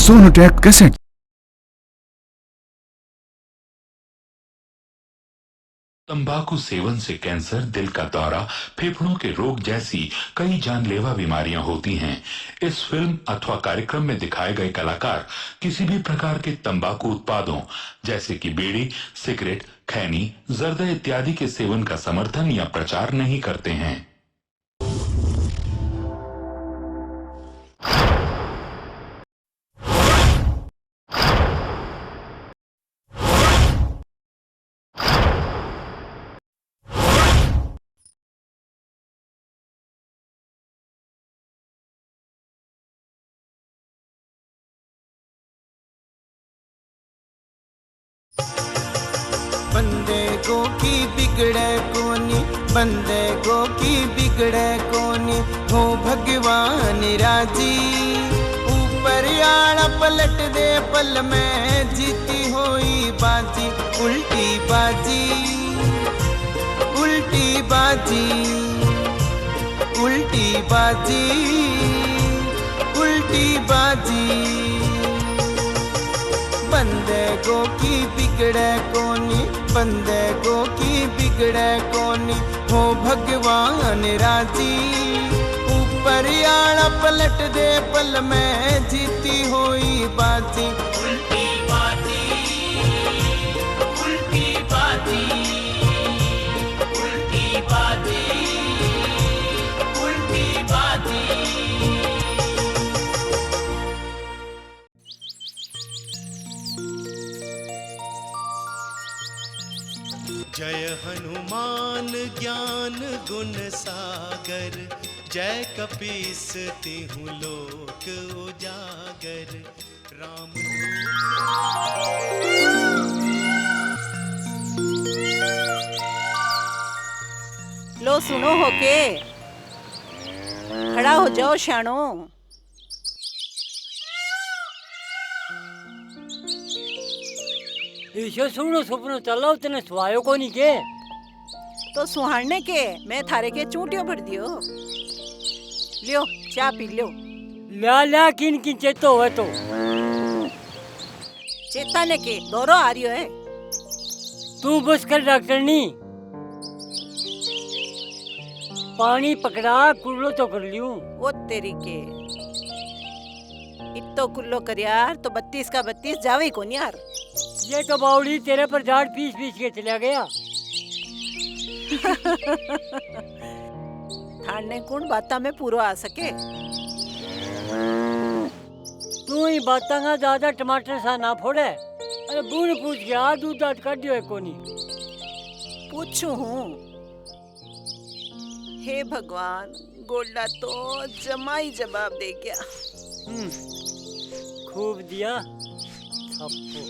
Sonotek cassette. तंबाकू seven से cancer, दिल का दौरा, फेफड़ों के रोग जैसी कई जानलेवा बीमारियां होती हैं। इस फिल्म अथवा कार्यक्रम में दिखाए गए कलाकार किसी भी प्रकार के तंबाकू उत्पादों जैसे कि बीड़ी, सिगरेट, खैनी, जर्दा इत्यादि के सेवन का समर्थन या प्रचार नहीं करते हैं। बंदे को की बिगड़े कोनी, बंदे को की बिगड़े कोनी, हो भगवान राजी। ऊपर आड़ा पलट दे पल में, जीती हुई बाजी उल्टी बाजी, उल्टी बाजी, उल्टी बाजी, उल्टी बाजी। बंदे को की बिगड़े कोनी, बंदे को की बिगड़े कोनी, हो भगवान राजी। ऊपर आड़ा पलट दे पल में, जीती हुई बाजी उल्टी बाजी, उल्टी बाजी, उल्टी बाजी, उल्टी बाजी। जय हनुमान ज्ञान गुण सागर, जय कपीस तिहु लोक उजागर। राम लो सुनो होके, खड़ा हो जाओ शानो। ईशो सुनो सुपनो चलो तने सुवायो को नहीं के तो सुहाने के मैं थारे के चूटियों भर दियो। लियो चाय पी लियो। ल्या ल्या किन किन चेतो है तो चेता ने के दौरो आ रियो है। तू बस कर डॉक्टर नी, पानी पकड़ा कुल्लो तो कर लियो। वो तेरी के इतो कुल्लो कर यार, तो 32 का 32 जावे को नहीं यार। ये तो बावड़ी तेरे पर झाड़ पीस पीस के चला गया। थाने कौन बाता में पूरा आ सके। तू ही बाता का ज्यादा टमाटर सा ना फोड़े। अरे बूढ़ पूछ गया दूध दाद कर दियो है कोनी। पूछू हूँ। हे भगवान, गोल्डा तो जमाई जवाब दे गया। खूब दिया थप्पो।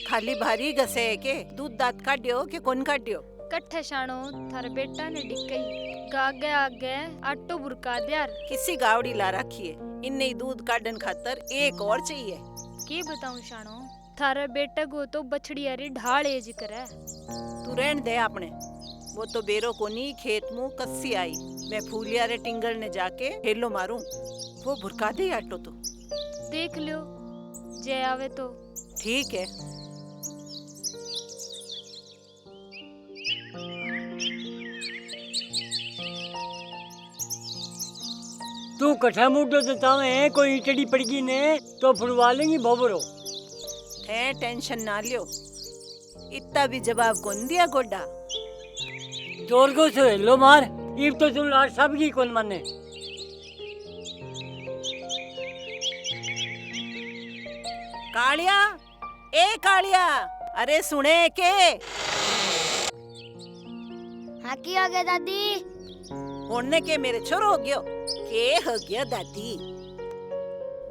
खाली भारी घसे है के दूध दांत काटियो के कौन काटियो। कट्ठे शाणो थारे बेटा ने डिकई गागे आगे आटो बुरका दियार। किसी गावड़ी ला रखी है, इन्ने ही दूध काटन खातर एक और चाहिए। के बताऊं शाणो, थारे बेटा को तो बछड़ी यारी ढाल एज करे। तू रहन दे आपने, वो तो बेरो कोनी खेत मुँह कस्सी आई। मैं फूलिया रे टिंगर ने जाके हेलो मारूं, वो भुरका दे आटो तो। देख लियो जे आवे तो ठीक है। तू कठा मुड्डो देता है, कोई ईटड़ी पड़गी ने तो फुड़वा लेंगी भोबरो। है टेंशन ना लियो, इतना भी जवाब कौन दिया गोड्डा। जोर को से लो मार, इब तो तुम लाट सब की कौन माने। कालिया, ए कालिया, अरे सुने के। हाँ की हो गया दादी। उड़ने के मेरे छोरो हो गयो के हो गया दादी।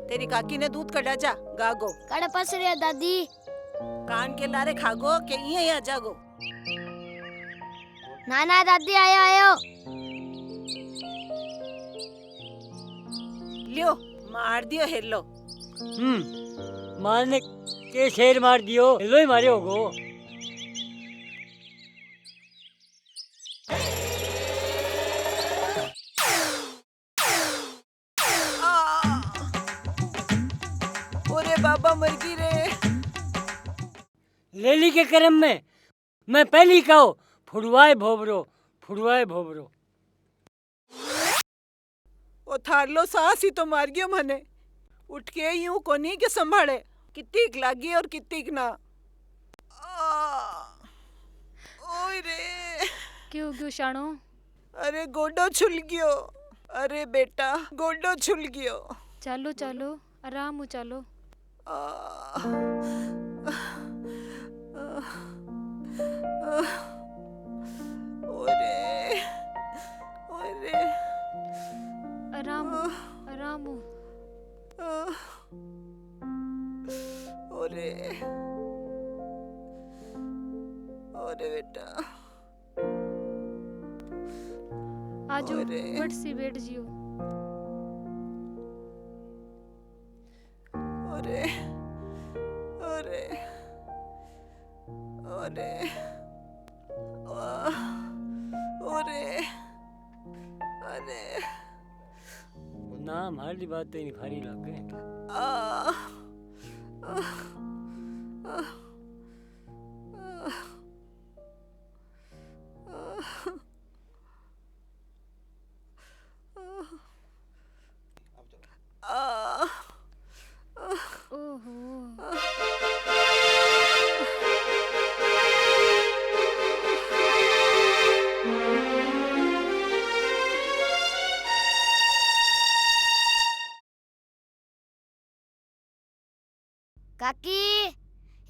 तेरी काकी ने दूध कटा जा गागो। कड़े पस रही दादी। कान के लारे खागो के यहीं आ जागो। ना ना दादी आयो आयो। लियो मार दियो हेलो। मारने के शेर मार दियो, हेलो ही मारे होगो। बाबा मर गई रे। लेली के करम में मैं पहली कहो फुड़वाए भोबरो, फुड़वाए भोबरो। ओ थार लो सास ही तो मार गयो मने। उठ के यूं कोनी के संभाले, कित्तीक लागी और कित्तीक ना। ओए रे। क्यों क्यों शाणो? अरे गोडो छुल गयो। अरे बेटा गोडो छुल गयो। चालो चालो आराम हो चालो। ओरे ओरे आराम हो आराम हो। ओरे ओरे बेटा आजो ओरे। बट सी बैठ जियो। ओरे ओरे ओरे ओरे अरे ना हमारी बात तो नहीं भारी लग गए। ओहो काकी,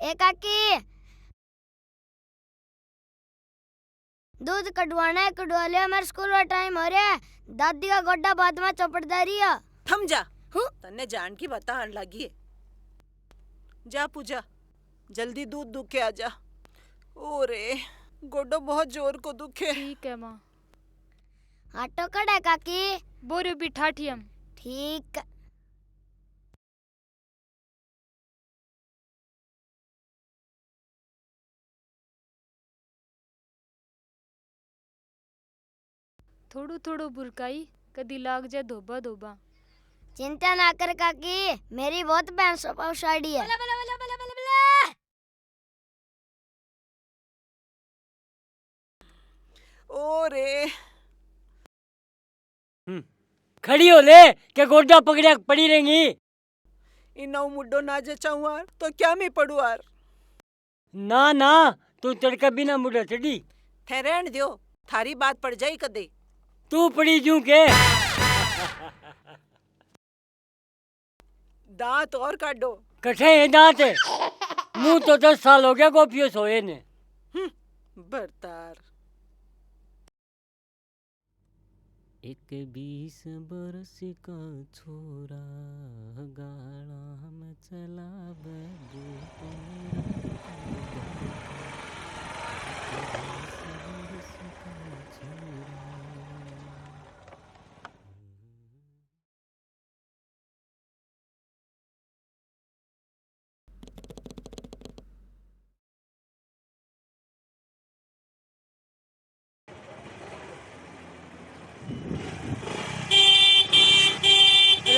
ए काकी, दूध कटवाना है, कटवा लिया। मेरे स्कूल का टाइम हो रहा है। दादी का गोड्डा बाद में चौपटदा रही है। थम जा। हूँ? तन्ने जान की बता आन लगी है। जा पूजा जल्दी दूध दुखे आ जा। ओरे गोडो बहुत जोर को दुखे। ठीक है माँ। आटो कड़ा है काकी? बोरे बिठाठियम। ठीक है। थोड़ो थोड़ो बुरकाई कदी लाग जाए धोबा धोबा। चिंता ना कर काकी, मेरी बहुत बहन स्वभावशाली है। ओरे खड़ी हो ले के गोड्डा पकड़िया पड़ी रहेंगी। इनो मुड्डो ना जचाऊआर तो क्या मैं पड़ुआर। ना ना तू तड़का बिना मुड़ा चढ़ी। ठहरेन दियो थारी बात पड़ जाई कदे। तू पड़ी जू के दांत और काटो। कठे है दांत है। मुंह तो 10 साल हो गया गोपियो सोए ने। बरतार। एक 20 बरस का छोरा गाड़ा में चला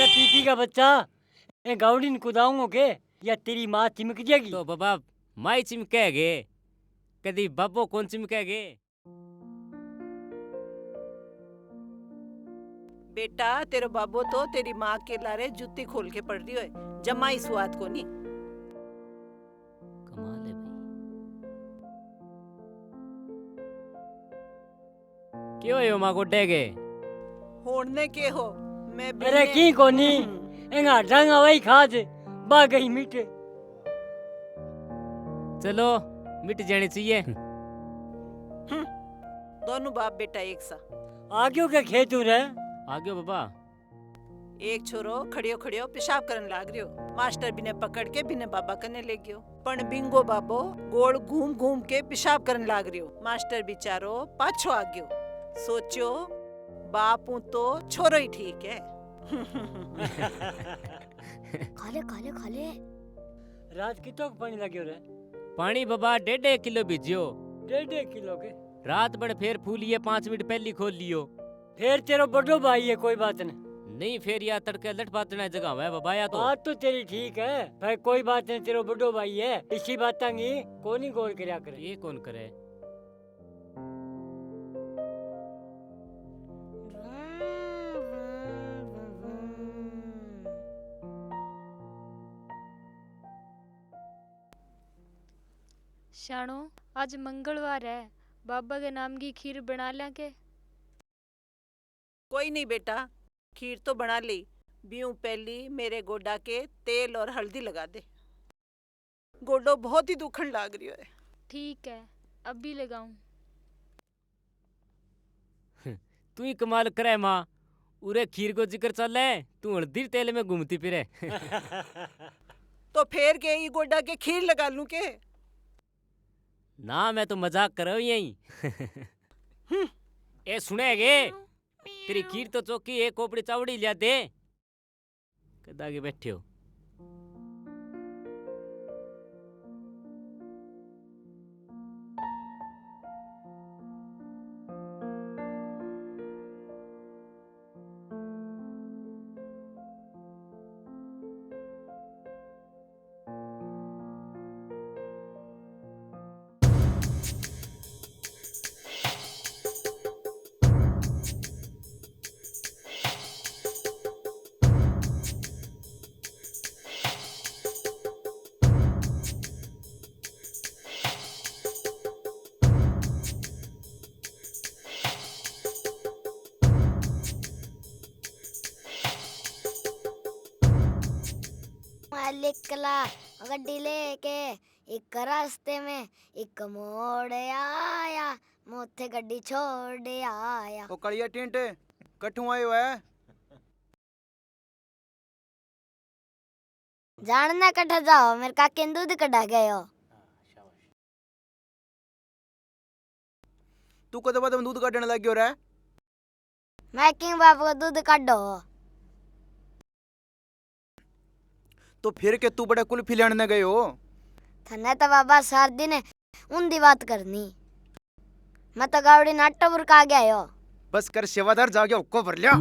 पीपी का बच्चा ए गाउडीन कुदाऊंगो के या तेरी माँ चिमक जाएगी। तो बाबा माई चिमकेगे कदी बाबो कौन चिमकेगे। बेटा तेरो बाबो तो तेरी माँ के लारे जूती खोल के पड़ रही है। जमाई स्वाद को नहीं। कमाल है भाई। क्यों यो माँ को डेगे होने के हो मैं अरे की कोनी एंगा ढंगा वही खाज बा गई मीठे। चलो मिट जानी चाहिए। दोनों बाप बेटा एक सा। आगे के खेत रहे आ गयो बाबा। एक छोरो खड़ियो खड़ियो पेशाब करन लाग रियो। मास्टर बिने पकड़ के बिने बाबा कने ले गयो। पण बिंगो बाबो गोल घूम घूम के पेशाब करन लाग रियो। मास्टर बिचारो पाछो आ गयो। सोचो बापू तो छोरो ही ठीक है। खाले खाले खाले। रात कितो पानी लग्यो रे। पानी बाबा 1.5 किलो भिजियो। 1.5 किलो के रात बड़ फेर फूलिए 5 मिनट पहली खोल लियो। फिर तेरो बड़ो भाई है कोई बात नहीं। नहीं फिर या तड़के लट पातना जगह है बाबा या तो बात तो तेरी ठीक है भाई, कोई बात नहीं, तेरा बड़ो भाई है, इसी बात की कौन ही गौर करया करे। ये कौन करे। शानो आज मंगलवार है, बाबा के नाम की खीर बना ला के। कोई नहीं बेटा, खीर तो बना ली। ब्यूं पहली मेरे गोडा के तेल और हल्दी लगा दे। गोडो बहुत ही दुखन लाग रही है। ठीक है, अभी लगाऊं। तू ही कमाल करे माँ, उरे खीर को जिक्र चल है, तू हल्दी तेल में घूमती फिरे। तो फिर के ही गोडा के खीर लगा लूं के। ना मैं तो मजाक कर रहा हूँ यही। ए सुनेगे, तेरी खीर तो चौकी एक कोपड़ी चावड़ी लिया दे। कदा के बैठे हो। मालिक कला गड्डी लेके एक रास्ते में एक मोड़ आया, मोथे गड्डी छोड़ आया। ओ कड़िया टेंट कठू आयो है। जानना कटा जाओ, मेरे काके ने दूध कटा गए हो। तू कदे बाद दूध काटने लग गयो रे। मैं किंग बाप को दूध काटो। तो फिर के तू बड़ा कुल्फी लेने गए हो। थने तो बाबा सार दिन उनदी बात करनी। मैं तो गावड़ी नाटो बुरका गया हो। बस कर सेवादार जागे उको भर लिया।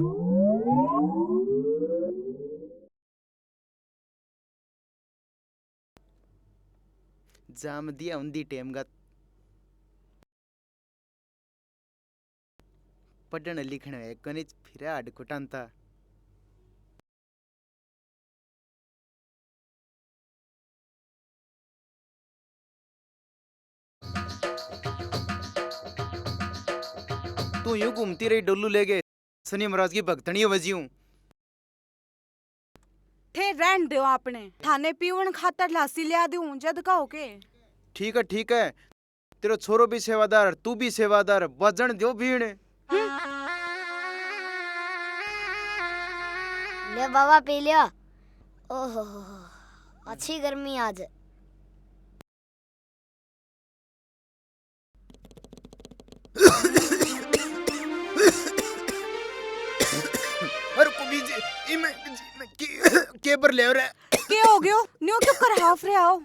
जाम दिया उन्दी टेम गत पढ़न लिखण है कनिच फिर आड कुटांता। तू यूं घूमती रही डोलू ले गए शनि महाराज की भक्तनी वजियूं। थे रहन दो आपने, थाने पीवन खातर लासी लिया दूं जद कहो के। ठीक है तेरो छोरो भी सेवादार, तू भी सेवादार, वजन दो भीड़। ले बाबा पी लिया। ओहो अच्छी गर्मी आज। अरे कुबी जी इमे के पर ले रे। के हो गयो न्यू क्यों कर हाफ रे आओ।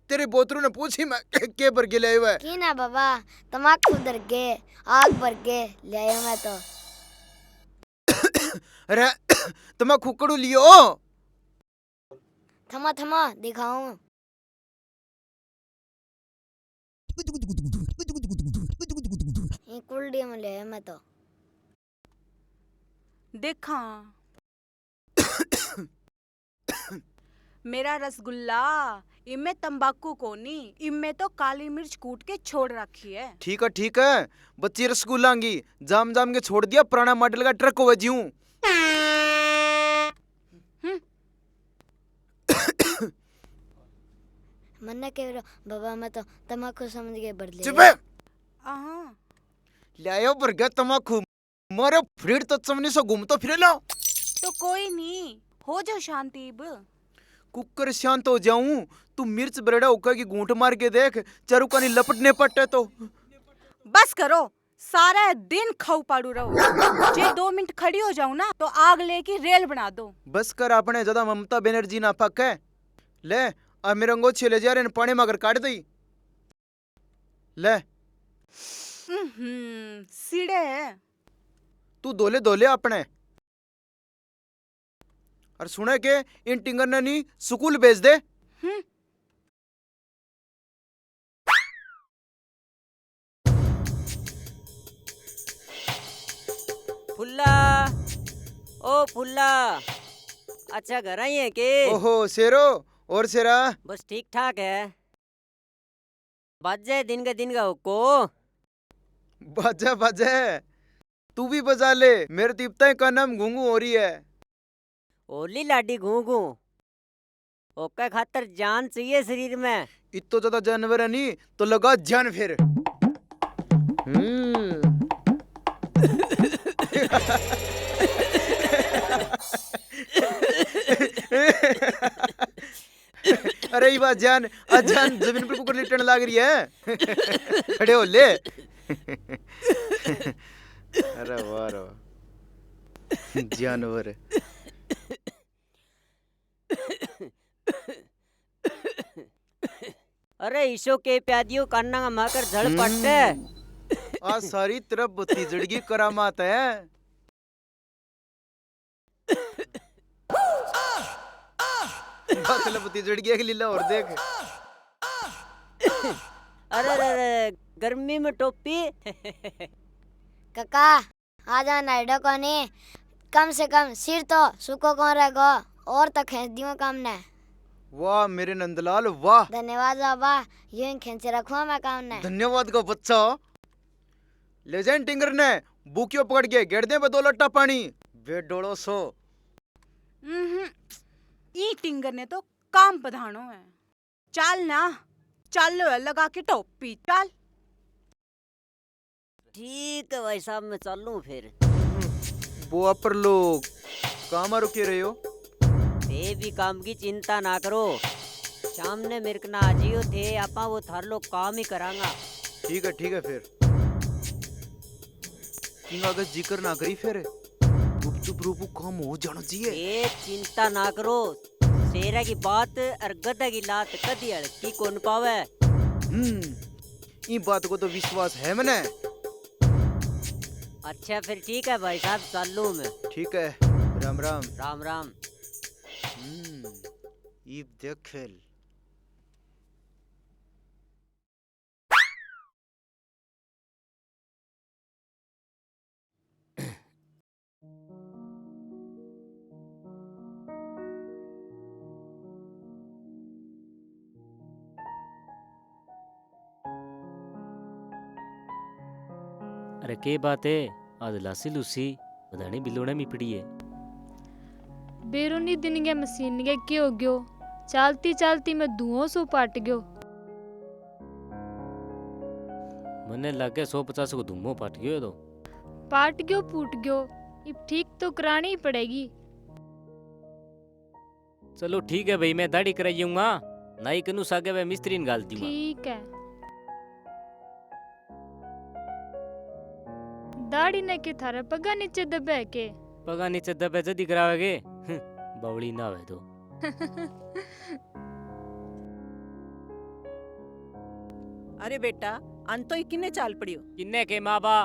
तेरे बोतरू ने पूछी मैं के पर के ले आयो है। की ना बाबा, तमाकू दर के आग भर के ले आयो मैं तो। अरे तमाकू कड़ू लियो। थमा थमा दिखाऊं। ये कुल्डी में ले आयो मैं तो। देखा मेरा रसगुल्ला, इनमें तंबाकू कोनी, इनमें तो काली मिर्च कूट के छोड़ रखी है। ठीक है बच्ची रसगुल्लांगी जाम जाम के छोड़ दिया पुराना मॉडल का ट्रक हो वजियूं। मन्ना के बाबा मैं तो तमाकू समझ के भर ले। चुप लायो पर गया तमाकू मारे फ्रीड तो चमनी से घूमतो फिरे लो। तो कोई नहीं, हो जाओ शांति अब। कुकर शांत हो जाऊं, तू मिर्च बरेड़ा होकर की घूंट मार के देख, चरुकानी लपटने पट्टे तो। बस करो, सारा दिन खाऊ पाड़ू रहो। जे 2 मिनट खड़ी हो जाऊं ना तो आग लेके रेल बना दो। बस कर अपने ज्यादा ममता बनर्जी ना पक है। ले आ मेरे अंगोछे ले जा रहे पानी मगर काट दई। ले सीढ़े है। तू दोले दोले अपने। और सुने के इन टिंगर ने नी स्कूल भेज दे। फुल्ला, ओ फुल्ला, अच्छा घर आई है के? ओहो शेरो, और शेरा? बस ठीक ठाक है। बज जाए दिन का हुक्को। बजा बजा, तू भी बजा ले, मेरे दीपता का नाम घूंघू हो रही है। ओली लाडी घूंघू, ओका खातर जान चाहिए शरीर में। इतो ज्यादा जानवर है नी तो लगा जान फिर। अरे ये बात जान, अजान जमीन पर कुकर लिटने लग रही है। खड़े हो ले। अरे वाह रे वाह, जानवर। अरे ईशो के प्यादियों कान्ना माकर झड़ पड़ते। आज सारी तरफ बत्ती जड़गी करामात है। बत्ती जड़गी एक लीला और देख। अरे अरे गर्मी में टोपी। काका आजा नाइडो कोनी, कम से कम सिर तो सुको कौन रहेगा, और तो खींच दियो काम ने। वाह मेरे नंदलाल वाह। धन्यवाद बाबा, यूं ही खींच रखो मैं काम ने। धन्यवाद का बच्चा। लेजेंड टिंगर ने बुकियो पकड़ के गेड़ दे बदो लट्टा पानी। वे डोड़ो सो। ई टिंगर ने तो काम पधानो है। चल ना, चल लगा के टोपी चल। ठीक है भाई साहब, मैं चलूं फिर। वो अपर लोग काम रुके रहे हो। ये भी काम की चिंता ना करो, शाम ने मेरे को ना आजियो थे, आपा वो थार लोग काम ही करांगा। ठीक है फिर। किंग अगर जिक्र ना करी फिर चुप रूपू काम हो जाना चाहिए। ये चिंता ना करो, शेरा की बात और गधा की लात कदी अड़की कौन पावे। ये बात को तो विश्वास है मने। अच्छा फिर ठीक है भाई साहब, चलूं मैं। ठीक है, राम राम। राम राम। ये देख खेल। अरे के बात है, आज लासी लूसी बधानी बिलोड़ा में पड़ी है। बेरोनी दिन के मशीन के क्या हो गयो, चलती चलती मैं धुआं सो पाट गयो। मने लगे 150 को धुम्मो पाट गयो। तो पाट गयो फूट गयो, अब ठीक तो करानी ही पड़ेगी। चलो ठीक है भाई, मैं दाढ़ी कराइयूंगा, नाई कनु सागे वे मिस्त्री ने गाल दूंगा। ठीक है। दाढ़ी ने के थारे पगा नीचे दबे के? पगा नीचे दबे जदी करावेगे, बावली ना होवे तो। अरे बेटा, अंतो ही किन्ने चाल पड़ियो? किन्ने के माँ बा,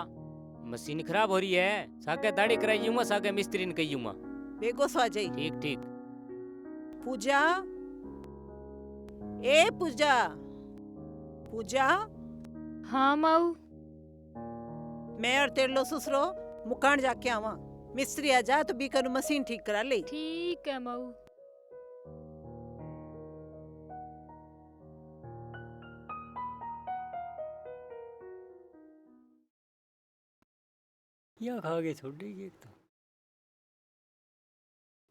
मशीन खराब हो रही है, सागे दाढ़ी कराइयूंगा, सागे मिस्त्री ने कहियूंगा। बेगो सो आ जाई। ठीक ठीक। पूजा, ए पूजा, पूजा। हाँ माऊ। मैं और तेरे लो ससुरो मुकान जाके आवा, मिस्त्री आ जा तो बीकर मशीन ठीक करा ले। ठीक है माऊ। या खा के छोड़ देगी तो।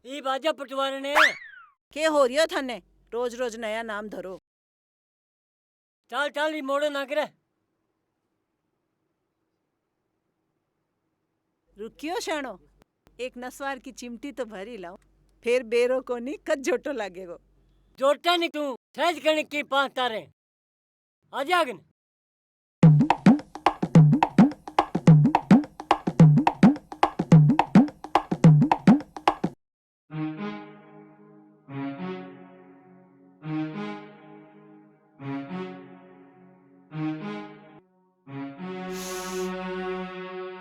ये बाजा पटवार ने के हो रियो थाने, रोज रोज नया नाम धरो। चल चल, ये मोड़ो ना करे। रुकियो शानो, एक नसवार की चिमटी तो भरी लाओ, फिर बेरो को नहीं कद जोटो लागेगो। जोटे नहीं तू, सहज गणित की 5 तारे आ जागन।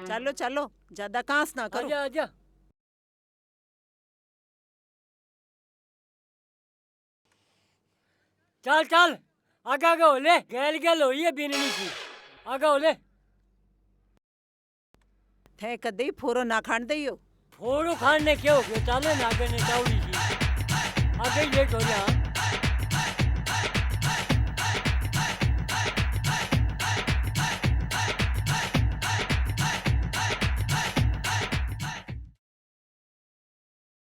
चल चलो चलो, ज्यादा कांस ना करो। आजा आजा। चल चल आगा आगा हो ले, गैल गैल होई है बिननी की, आगा हो ले। थे कदे फोरो ना खान दइयो। फोड़ो खाने क्यों हो गयो, चाले ना आगे ने चावड़ी की, आगे लेट हो जा।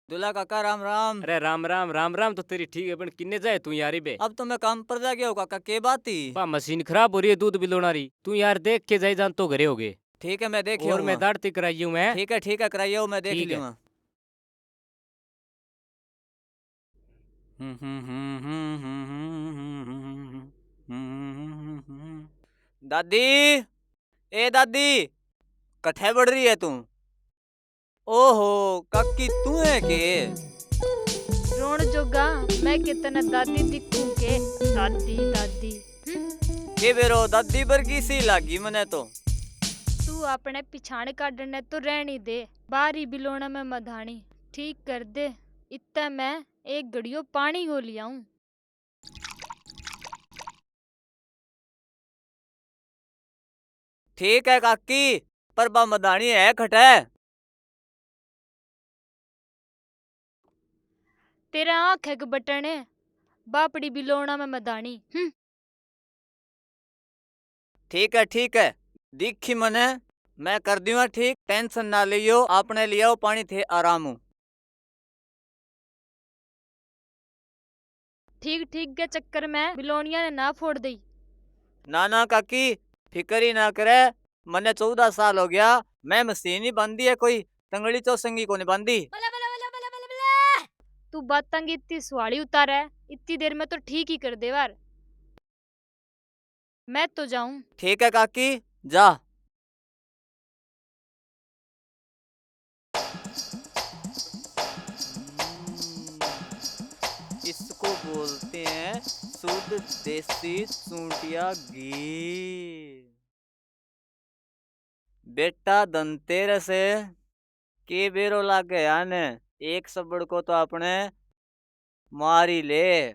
दूल्हा काका राम राम। अरे राम राम राम राम तो तेरी ठीक है, पर किन्ने जाए तू यारी बे। अब तो मैं काम पर जा गया हूँ काका, के बात थी? बा मशीन खराब हो रही है दूध बिलोना रही, तू यार देख के जाई जान तो घरे होगे। ठीक है मैं देख और मैं दाढ़ती कराई हूँ मैं। ठीक है कराइए, मैं देख ठीक है। लूँगा। दादी, ए दादी, कठे बढ़ रही है तू? ओहो काकी तू है के? रोण जोगा मैं कितना दादी दिखूं के, दादी दादी। के बेरो दादी बरगी सी लागी मने तो। तू अपने पिछाड़ काटने तो रहनी दे, बारी बिलोना में मधानी ठीक कर दे, इतना मैं एक घड़ियो पानी को लियाऊं। ठीक है काकी, पर बा मदानी है खटे। तेरा आँख है बटने, बापड़ी बिलोना में मदानी। ठीक है दिखी मने, मैं कर दूंगा ठीक, टेंशन ना लियो, आपने लिया पानी थे आराम हूँ। ठीक ठीक के चक्कर में बिलोनिया ने ना फोड़ दी। ना काकी फिक्र ही ना करे, मने 14 साल हो गया, मैं मशीन ही बांधी है, कोई तंगड़ी चौसंगी को नहीं बांधी। तू बातां की इतनी सुहाली उतार है, इतनी देर में तो ठीक ही कर दे वार। मैं तो जाऊं। ठीक है काकी जा। इसको बोलते हैं शुद्ध देसी सूंटिया घी। बेटा धनतेरस है के बेरो लागे आने, एक सबड़ को तो अपने मारी ले।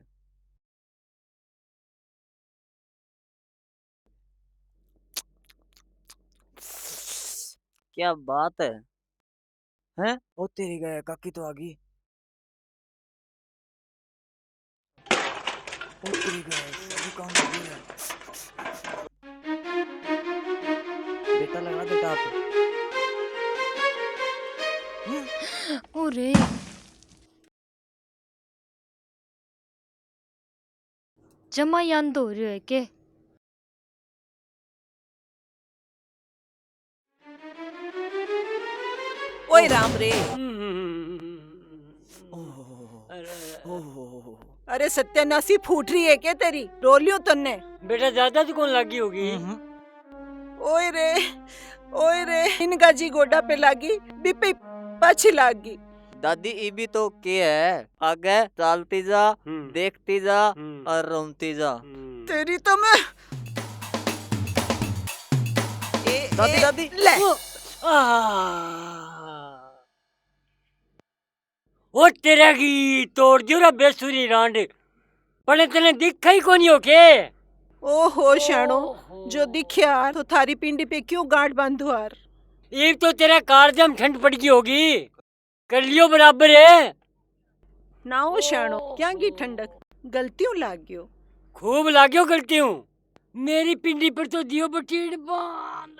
क्या बात है, हैं? ओ तेरी गया काकी तो आ गई। ओ तेरी गया सभी काम हो गया। बेटा लगा दे टाप। ओरे जमा याद हो रही है के? ओए राम रे, अरे सत्यानाशी फूट रही है क्या तेरी? रो लियो तन्ने? बेटा ज्यादा तो कौन लागी होगी? ओए रे इनका जी गोडा पे लागी, बीपी पाछी लागी। दादी ये भी तो के है, आगे चालती जा, देखती जा और रोमती जा। तेरी तो मैं दादी ले। ओ तेरा की तोड़ दियो रा बेसुरी रांड, पर तेने दिखा ही कोनी हो के? ओहो शाणो, जो दिखया तो थारी पिंडी पे क्यों गांठ बांधू यार? एक तो तेरा कारजम ठंड पड़ गई होगी, कर लियो बराबर है ना। ओ शाणो क्या की ठंडक, गलतियों लाग गयो। खूब लाग्यो करती हूँ, मेरी पिंडी पर तो दियो बटीड़ बांध।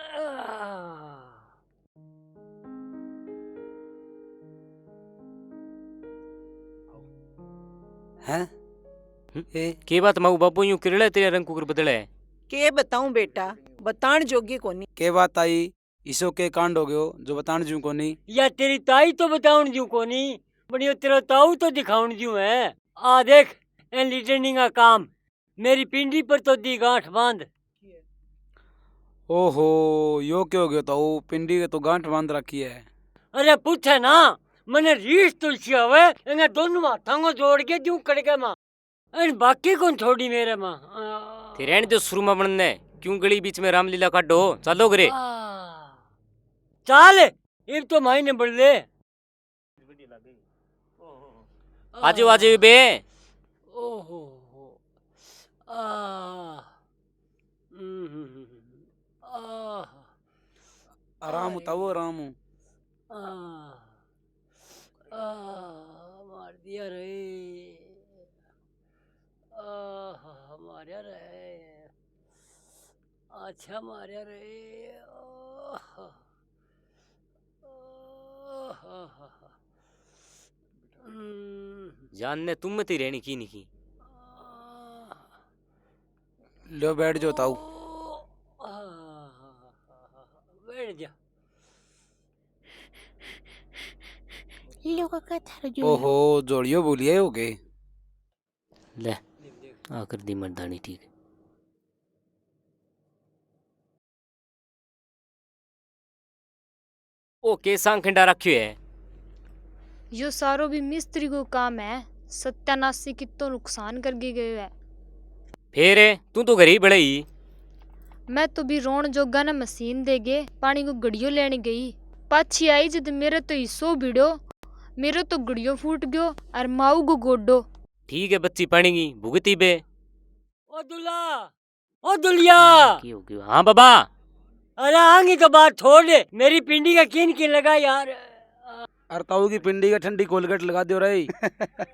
हैं? के बात माऊ बापू यूं किरले तेरे रंग कुकर बदले? के बताऊं बेटा, बताण जोगी कोनी। के बात आई, इसो के कांड हो गयो जो बताण जू कोनी? या तेरी ताई तो बताउन जू कोनी, बनियो तेरा ताऊ तो दिखाउन जू है। आ देख एन लीडरनिंग का काम, मेरी पिंडी पर तो दी गांठ बांध। ओहो यो क्या हो गयो, तो पिंडी के तो गांठ बांध रखी है। अरे पूछे ना, मने रीस तुलसी हवे, एंगे दोनों हाथों को जोड़ के जू कड़के मां, अन बाकी कौन छोड़ी मेरे मां। तेरे जो शुरू में बनने क्यों गली बीच में रामलीला काटो, चलो घरे। चाल एक तो माई ने बढ़ ले। आजू आजू बे। ओहो आ आराम उताओ आराम। मार दिया रे। मारिया रे। अच्छा मारिया रे। जानने तुम मत ही रहनी की नहीं की। लो बैठ जाओ ताऊ। बैठ जा। ओहो जोड़ियो बोलिए हो गए। ले आकर दी मर्दानी ठीक है। ओ के सांखंडा रखियो है। यो सारो भी मिस्त्री को काम है। सत्यानाशी कितो नुकसान करके गयो है। फिर तू तो घर ही बढ़ई। मैं तो भी रोन जोगा ने मशीन दे गे पानी को गड़ियो लेने गई। पाछी आई जद मेरे तो हिस्सो भिड़ो। मेरे तो गड़ियो फूट गयो और माऊ को गोडो। ठीक है बच्ची पड़ेगी भुगती बे। ओ दुल्ला ओ दुलिया। हाँ बाबा। अरे आगे तो बात छोड़ दे। मेरी पिंडी का किन किन लगा यार। अरे ताऊ की पिंडी का ठंडी कोलगेट लगा दो रे।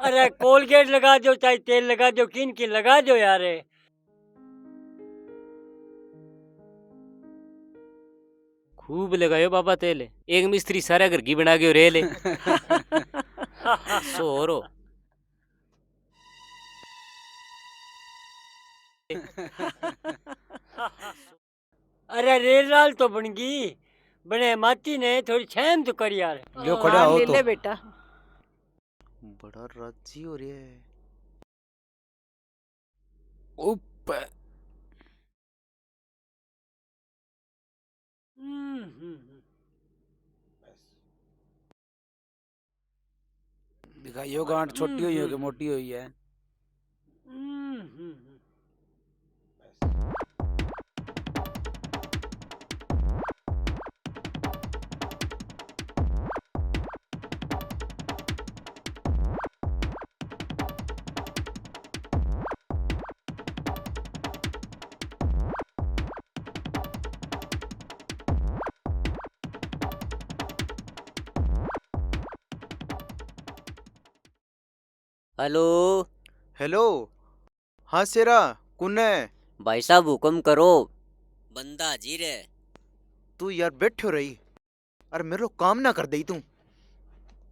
अरे कोलगेट लगा दो चाहे तेल लगा दो किन किन लगा दो यार। खूब लगायो बाबा तेल। एक मिस्त्री सारा घर की बना के रे ले। सोरो अरे रेल तो बन गई। बने माती ने थोड़ी छेम तो कर यार। लो खड़ा हो तो। ले बेटा। बड़ा राजी हो रही है। ऊपर दिखाइयो गांठ छोटी हुई है कि मोटी हुई है। हेलो। हेलो। हाँ शेरा कौन है? भाई साहब हुक्म करो। बंदा हाजिर है। तू यार बैठो रही। अरे मेरे को काम ना कर दई तू।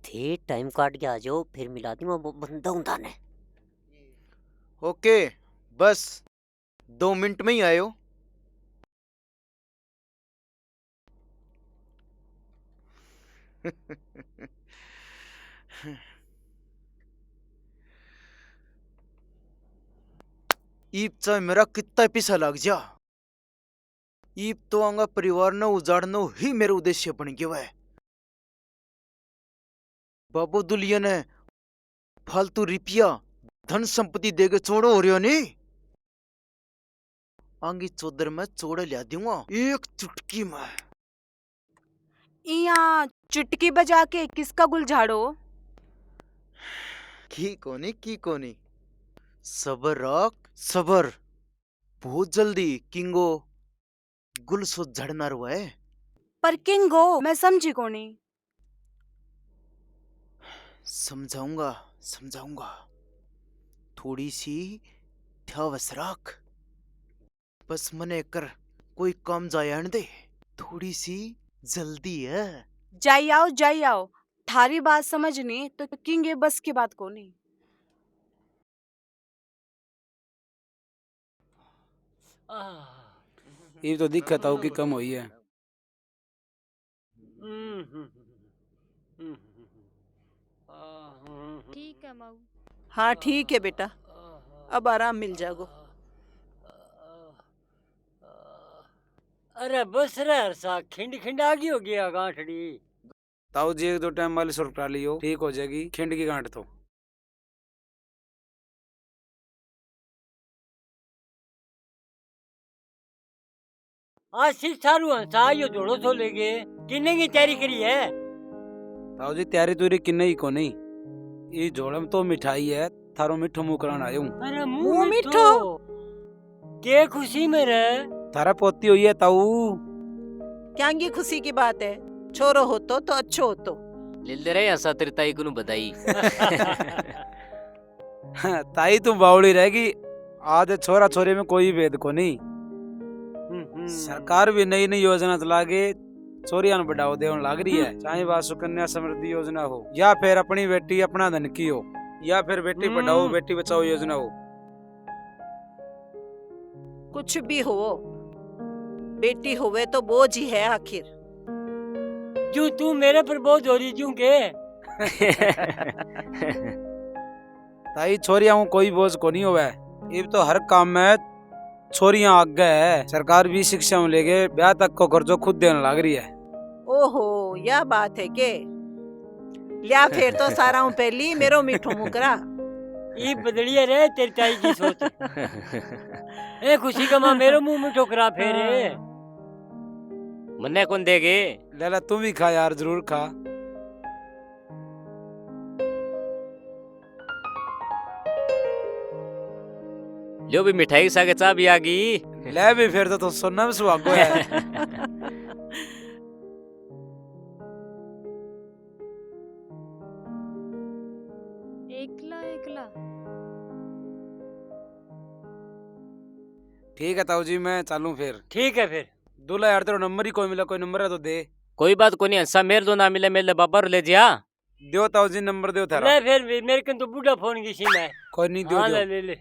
थे टाइम काट के आ जाओ फिर मिला दूंगा वो बंदा उंदा ने। ओके बस 2 मिनट में ही आयो। ईब चाहे मेरा कितना पैसा लग जा, ईब तो आंगा परिवार ने उजाड़ना ही मेरा उद्देश्य बन गया है। बाबू दुलिया ने फालतू रुपया धन संपत्ति देके छोड़ो हो रहा नहीं। आंगी चौधर में चौड़े लिया दूंगा एक चुटकी में। यहाँ चुटकी बजा के किसका गुल झाड़ो? की कोनी सबर रख सबर। बहुत जल्दी किंगो गुल सो झड़ना रुआ है। पर किंगो मैं समझी कोनी। समझाऊंगा थोड़ी सी ध्यावस रख। बस मने कर कोई काम जाया न दे। थोड़ी सी जल्दी है। जाई आओ थारी बात समझनी तो किंगे बस की बात कोनी। ये तो दिक्कत आओ कि कम हुई है। ठीक है माऊ। हाँ ठीक है बेटा अब आराम मिल जागो। अरे बस रे हरसा खिंड खिंड आ गई हो गया गांठड़ी। ताऊ जी 1-2 टाइम वाली सुर करा लियो ठीक हो जाएगी खिंड की गांठ तो। आज सिर्फ सारू हंसा यो जोड़ो सो ले गए किन्ने की तैयारी करी है। ताऊ जी तैयारी तुरी किन्ने ही को नहीं, ये झोलम तो मिठाई है, थारो मिठो मुंह कराना आयो हूं। अरे मुंह मिठो के खुशी में रहे। थारा पोती हुई है ताऊ। क्या की खुशी की बात है, छोरो हो तो अच्छो हो तो ले ले रहे हंसा तेरी ताई को बधाई। ताई तू बावड़ी रहेगी, आज छोरा छोरे में कोई भेद को नहीं। सरकार भी नई नई योजना चला के छोरियां बढ़ावा देने लग रही है, चाहे वह सुकन्या समृद्धि योजना हो या फिर अपनी बेटी अपना धन की हो या फिर बेटी पढ़ाओ बेटी बचाओ योजना हो। कुछ भी हो, बेटी होवे तो बोझ ही है आखिर। जो तू मेरे पर बोझ हो रही क्यों के? ताई छोरियां को कोई बोझ को नहीं होवे, अब तो हर काम में छोरियां आगे है। सरकार भी शिक्षा में लेके ब्याह तक को खर्चो खुद देने लग रही है। ओहो यह बात है के लिया फिर तो सारा हूँ पहली मेरो मिठो मुकरा। ये बदलिया रे तेरी ताई की सोच। ए खुशी का मां मेरो मुंह मिठो करा फेरे। मन्ने कौन देगे? लेला तुम भी खा यार, जरूर खा। लो भी मिठाई के सागे चा भी आ गई। ले भी फिर तो सुनना भी सुहागो है। एकला एकला ठीक है ताऊ जी मैं चालू फिर। ठीक है फिर। दूल्हा यार तेरा नंबर ही कोई मिला, कोई नंबर है तो दे। कोई बात को नहीं हंसा, मेरे दो ना मिले मेरे बाबा रो ले जिया। दियो ताऊ जी नंबर दियो थारा। ले फिर मेरे को तो बूढ़ा फोन की सी मैं। कोई नहीं दियो हाँ दियो। ले ले।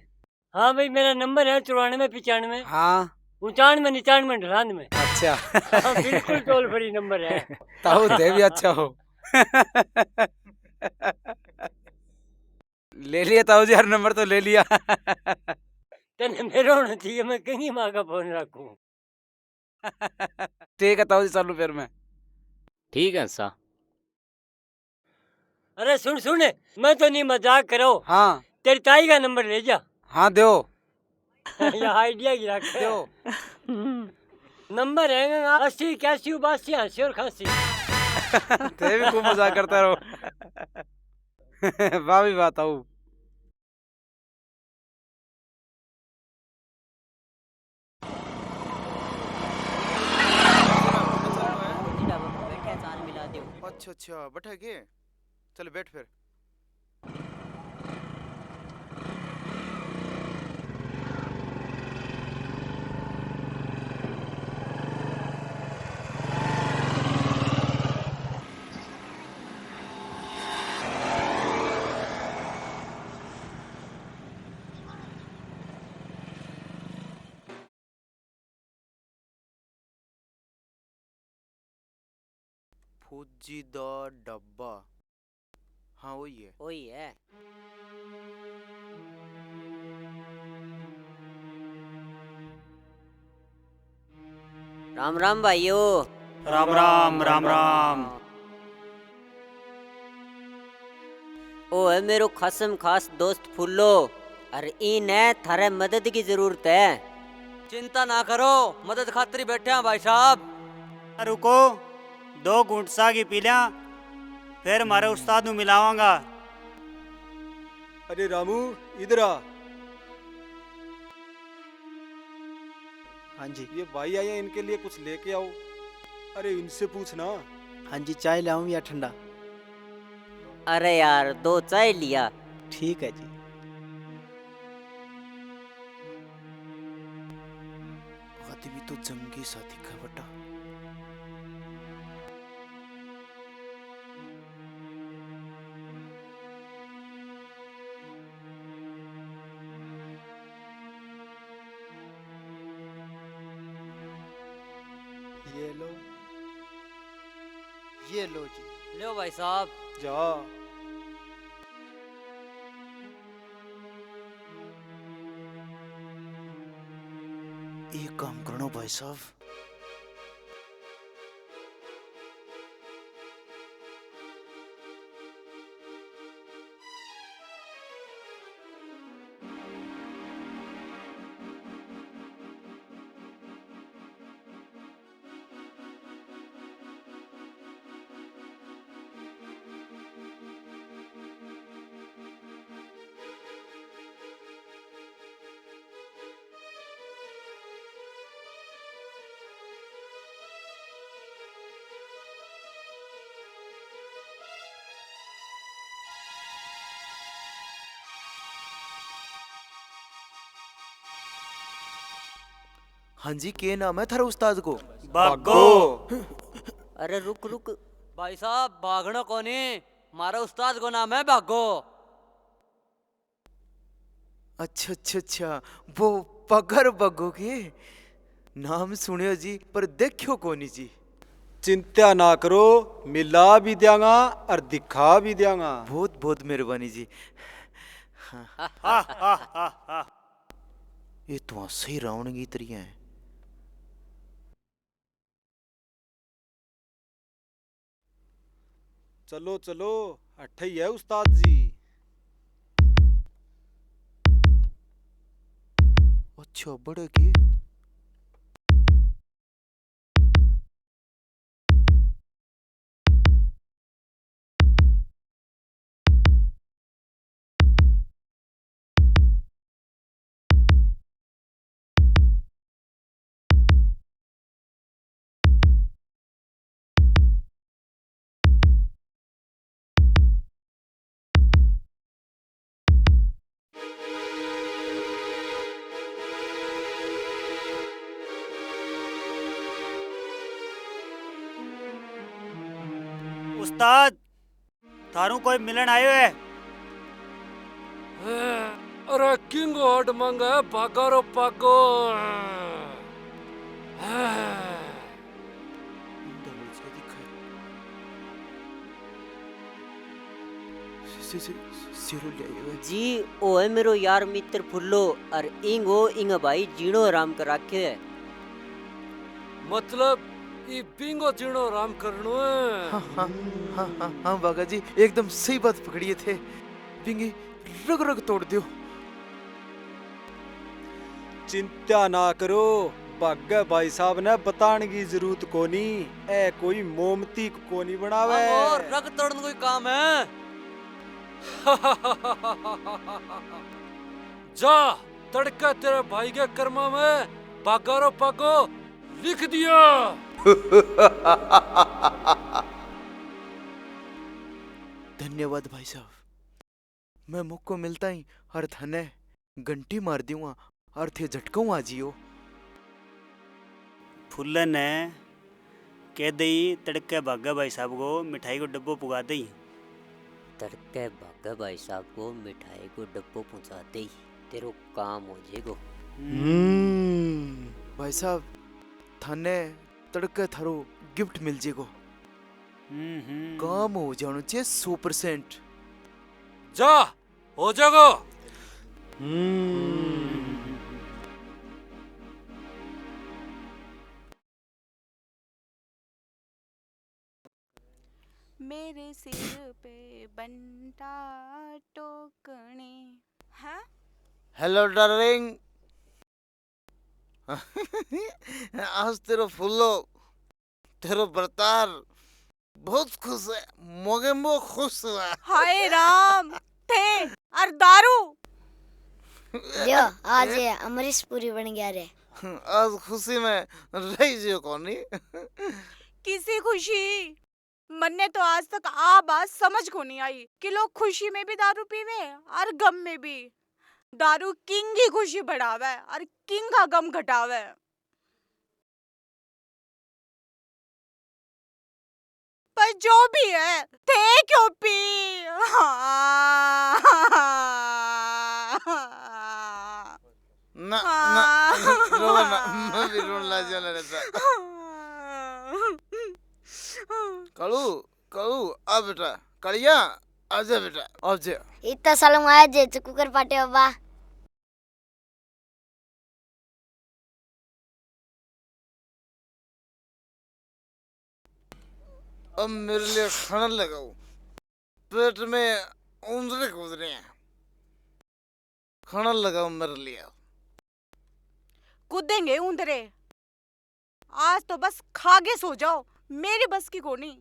हाँ भाई मेरा नंबर है 94 95 हाँ 95 99 98। अच्छा। हाँ बिल्कुल टोल फ्री नंबर है। ताऊ दे भी अच्छा हो। ले लिया ताऊ जी, हर नंबर तो ले लिया। तेने मेरा होना चाहिए, मैं कहीं माँ का फोन रखूं। ठीक है ताऊ जी चालू फिर मैं। ठीक है हंसा। अरे सुन सुन, मैं तो नहीं मजाक करो। हाँ तेरी ताई का नंबर ले जा। हाँ दो। यह आइडिया की रख दो। नंबर है 80 81 82 80 और 88। ते भी खूब मजाक करता रहो। वाह भी बात आऊ। अच्छा अच्छा बैठा के चल बैठ फिर। फौजी दा डब्बा, हाँ वही है। वही है। राम राम भाइयों। राम राम राम राम। ओ है मेरो खासम खास दोस्त फुल्लो, अरे इन है थारे मदद की जरूरत है। चिंता ना करो, मदद खातिर बैठे हैं भाई साहब। रुको 2 घूंट सागी पी लिया, फिर हमारे उस्ताद नु मिलावांगा। अरे रामू इधर आ। हाँ जी। ये भाई आए हैं, इनके लिए कुछ लेके आओ। अरे इनसे पूछना। हाँ जी चाय लाऊं या ठंडा? अरे यार 2 चाय लिया। ठीक है जी। आदमी तो जंगी सा दिखा बेटा। ये लो जी। लो भाई साहब। जा। एक काम करो भाई साहब, हाँ जी, के नाम है थारे उस्ताद को? भागो। अरे रुक रुक भाई साहब, भागना कोनी, हमारा उस्ताद को नाम है भागो। अच्छा अच्छा अच्छा, वो पगर बग्गो के नाम सुनियो जी, पर देखियो कोनी जी। चिंता ना करो, मिला भी देंगा और दिखा भी देंगा। बहुत बहुत मेहरबानी जी। ये तो सही रावण की तरिया है। चलो चलो, अट्ठे ही है उस्ताद जी। अच्छा, बड़े के उस्ताद, थारू कोई मिलन आयो है? अरे किंग हट मंगा भागारो पागो। जी ओ है मेरो यार मित्र फुल्लो, और इंग हो इंग भाई जीणो आराम कर राखे है। मतलब ये बिंगो जीणो आराम करनो है। हाँ बागा जी, एकदम सही बात पकड़िए थे। पिंगी रग रग तोड़ दियो। चिंता ना करो, भाग्य भाई साहब ने बताने की जरूरत कोनी, ए कोई मोमती को कोनी बनावे। और रग तोड़न कोई काम है। जा तड़का तेरे भाई के कर्मा में भागारो पागो लिख दिया। धन्यवाद भाई साहब, मैं मुख को मिलता ही हर थने घंटी मार दूंगा और थे झटकाऊं आजियो। फुल्लन ने कह दई तड़के भागा भाई साहब को मिठाई को डब्बो पुगा दई। तड़के भागा भाई साहब को मिठाई को डब्बो पहुंचा दे, तेरो काम हो जाएगो। भाई साहब, थाने तड़के थारो गिफ्ट मिल जेगो। काम हो जानो चाहिए 100%। जा हो जागो। मेरे सिर पे बंटा टोकने। हाँ? Hello darling. आज तेरो फुल्लो, तेरो बर्तार बहुत खुश है, मोगेम्बो खुश हुआ। हाय राम थे और दारू। जो आज ये अमरीश पुरी बन गया रे। आज खुशी में रही जो कोनी। किसी खुशी मन्ने तो आज तक आ बात समझ को नहीं आई कि लोग खुशी में भी दारू पीवे और गम में भी। दारू किंग की खुशी बढ़ावे और किंग का गम घटावे। पर जो भी है थे क्यों पी। ना ना रो ना, मैं भी रोने लग जाने रहता। कालू कालू आ बेटा, कालिया आजा बेटा, आजा। इतना सालों आया जे कुकर पाटे बाबा। अब मेरे लिए खाना लगाओ, पेट में ऊंदरे कूद रहे हैं। खाना लगाओ मेरे लिए। कूदेंगे ऊंदरे, आज तो बस खागे सो जाओ, मेरी बस की कोनी।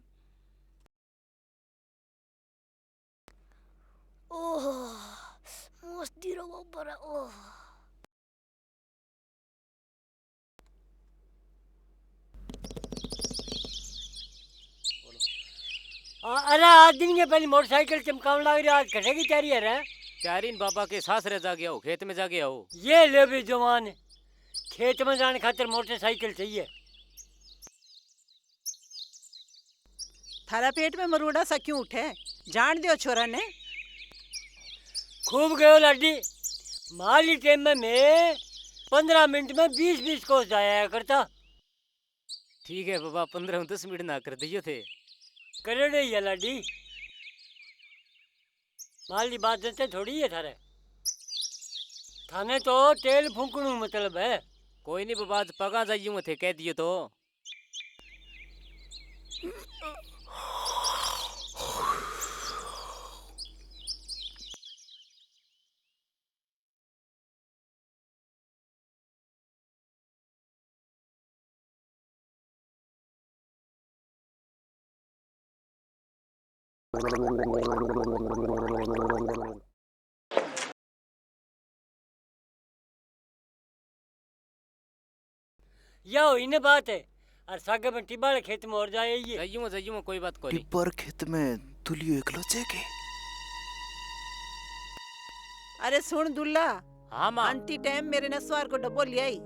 ओह मस्ती रो बाबा। ओह अरे आज दिन के पहले मोटरसाइकिल चमकावन लाग रही, आज घटे की तैयारी है रे। चारिन बाबा के सास रह जा गया हो, खेत में जा गया हो। ये ले भी जवान खेत में जाने खातिर मोटरसाइकिल चाहिए। थारा पेट में मरोड़ा सा क्यों उठे? जान दियो छोरा ने। खूब गयो लाडी। माली टाइम में मैं 15 मिनट में 20-20 कोस जाया करता। ठीक है बाबा, 15-10 मिनट ना कर दियो थे। करे रही है लाडी। माली बात देते थोड़ी है थारे। थाने तो तेल फूकणू मतलब है। कोई नहीं बाबा, आज पगा जाइयो थे कह दियो तो। यो इन्हें बात है। और सागे में टिब्बाड़ खेत में और जाए ये। जाइयो कोई बात कोई। टिब्बर खेत में दुलियो एकलो के। अरे सुन दुल्ला। हाँ माँ। आंटी टाइम मेरे नसवार को डब्बो ले आई।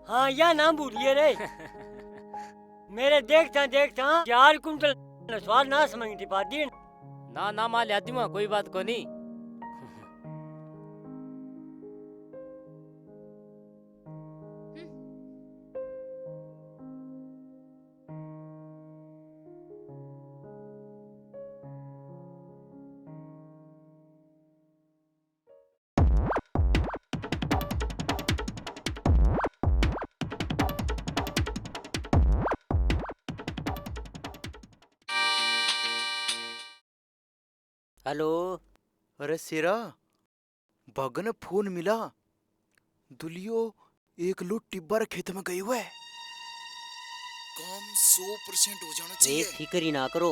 हाँ या ना भूलिए रे। मेरे देखता 4 कुंटल नसवार ना समझ टिपा दी। ना माँ ले आती कोई बात को नहीं। हेलो। अरे सिरा, भगन फोन मिला। दुलियो एक लो टिब्बर खेत में गई हुआ है। काम 100% हो जाना चाहिए। फिक्र ही ना करो,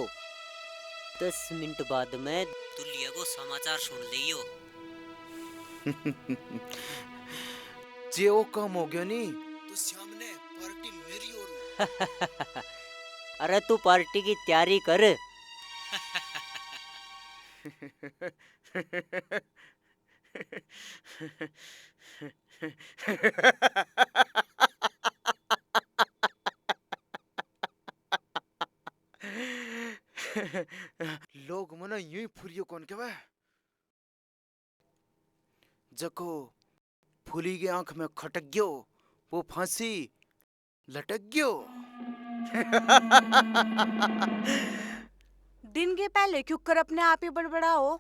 10 मिनट बाद में दुलिया को समाचार सुन लियो। जे वो काम हो गया नी तो शाम ने पार्टी मेरी ओर। अरे तू पार्टी की तैयारी कर। लोग मना यूं ही फुरियो कौन के वे जको फुली के आंख में खटक गयो वो फांसी लटक गयो। दिन के पहले क्यों कर अपने आप ही बड़बड़ाओ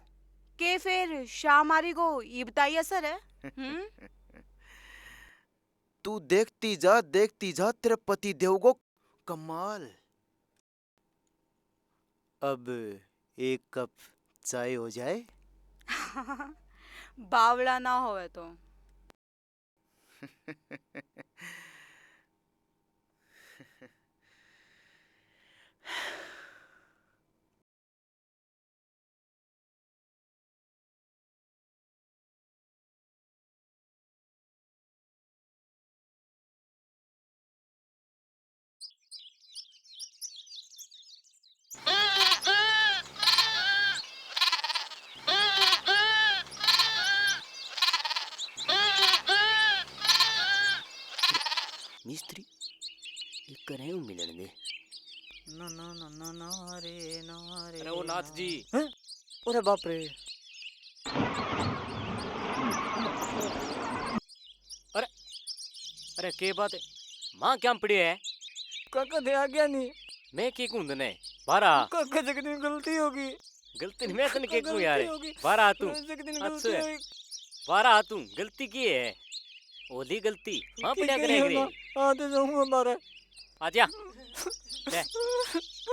के फिर शामारी को ये बताइए असर है। तू देखती जा तेरे पति देव को कमाल। अब एक कप चाय हो जाए। बावड़ा ना होवे तो। मिस्त्री एक करे मिलन दे। ना रे। अरे वो नाथ जी। अरे बाप रे। अरे के बात है माँ क्या पड़ी है? काका दे आ गया नहीं। मैं के कूद ने बारा काका जगदी गलती होगी। गलती नहीं मैं तने के कूं यार बारा तू अच्छा बारा तू गलती की है ओली गलती मां पड़या करे रे आ तो जाऊंगा बारा आ जा ले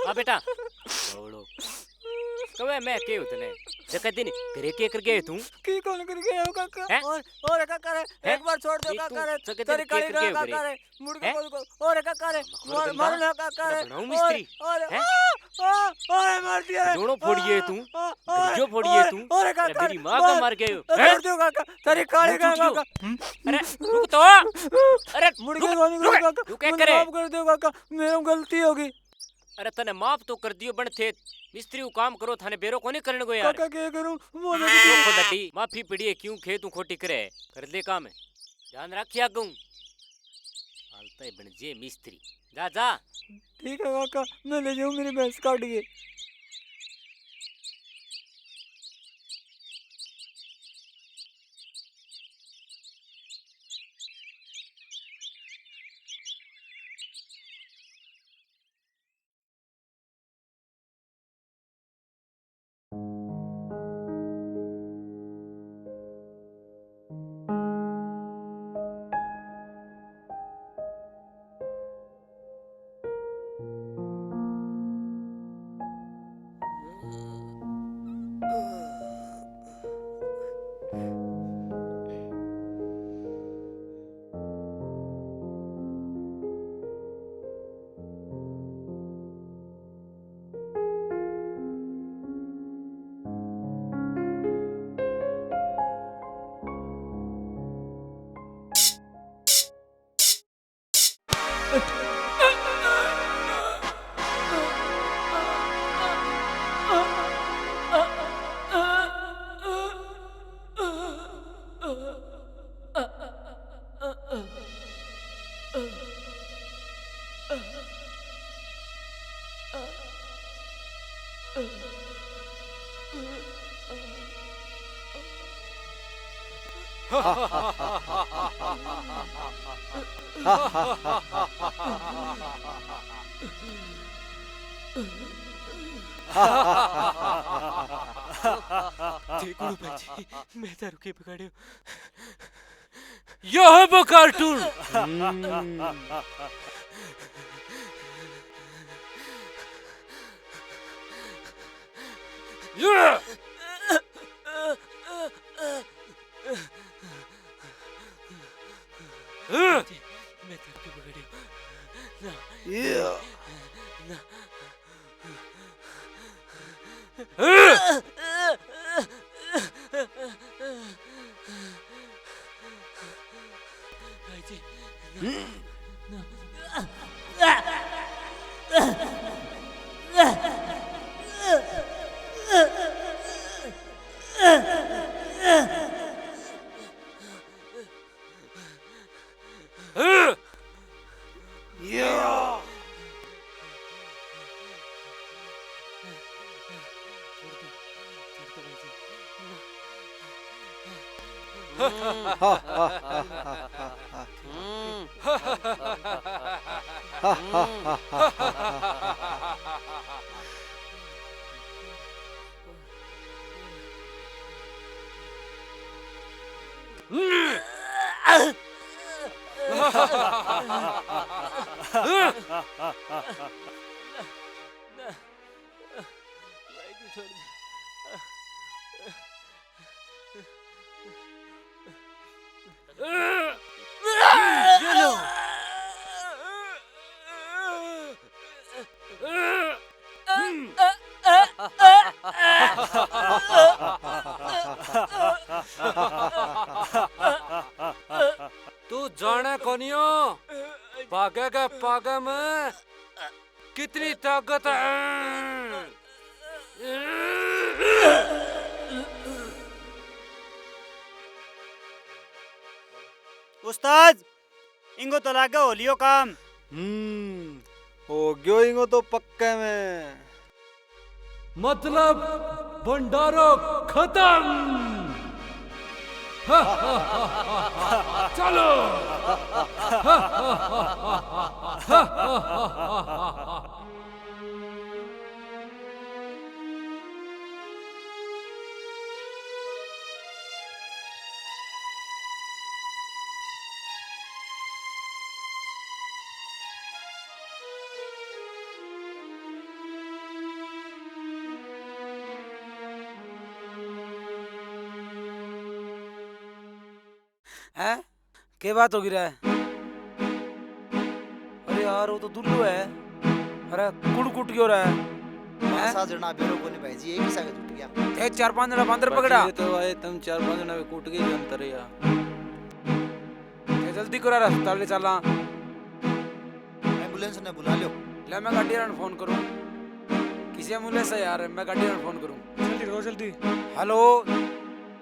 आ बेटा बोलो कवे मैं के उतने जका दिन घरे के कर गए तू की कौन कर गया हो काका? और काका रे एक बार छोड़ दो काका रे तेरी काली रा काका रे मुड़ के बोल को और काका रे मार ना काका रे और मार दिया दोनों फोड़िए तू जो फोड़िए तू और काका मेरी मां का मार गए छोड़ दो काका तेरी काली रा काका अरे रुक तो अरे मुड़ के बोल काका तू क्या करे माफ कर दो काका मेरी गलती होगी। अरे तने माफ तो कर दियो बन थे मिस्त्री को काम करो थाने बेरो कोनी करने को यार काका क्या करूं वो देखो लड्डी माफी पड़ी है क्यों खे तू खोटी करे कर ले काम ध्यान रखिया कहूं तय बन जे मिस्त्री। जा जा। ठीक है काका, मैं ले जाऊं मेरी भैंस काट के। देखो भाई जी, मैं दारू के पकड़े यो है वो कार्टून। मैं दारू के पकड़े ना ना भाई जी तू जाने कोनियो भागे के पागे में कितनी ताकत है। उस्ताद इंगो तो लागे हो लियो काम। हो गयो इंगो तो पक्के में। मतलब भंडारो खत्म। चलो। हैं? क्या बात हो गई रे? अरे यार वो तो दुल्लू है। अरे कुड़ कुट क्यों रहा है? सात जना बेरो को नहीं भाई जी, एक ही सागे टूट गया। एक 4-5 जना बंदर पकड़ा। ये तो आए तुम 4-5 जना कूट के जानते रहे यार। जल्दी करो यार, अस्पताल ले चलना। एम्बुलेंस ने बुला लो। ले मैं गाड़ी वाले फोन करूं। किसी एम्बुलेंस है यार, मैं गाड़ी वाले फोन करूं। जल्दी करो जल्दी। हेलो,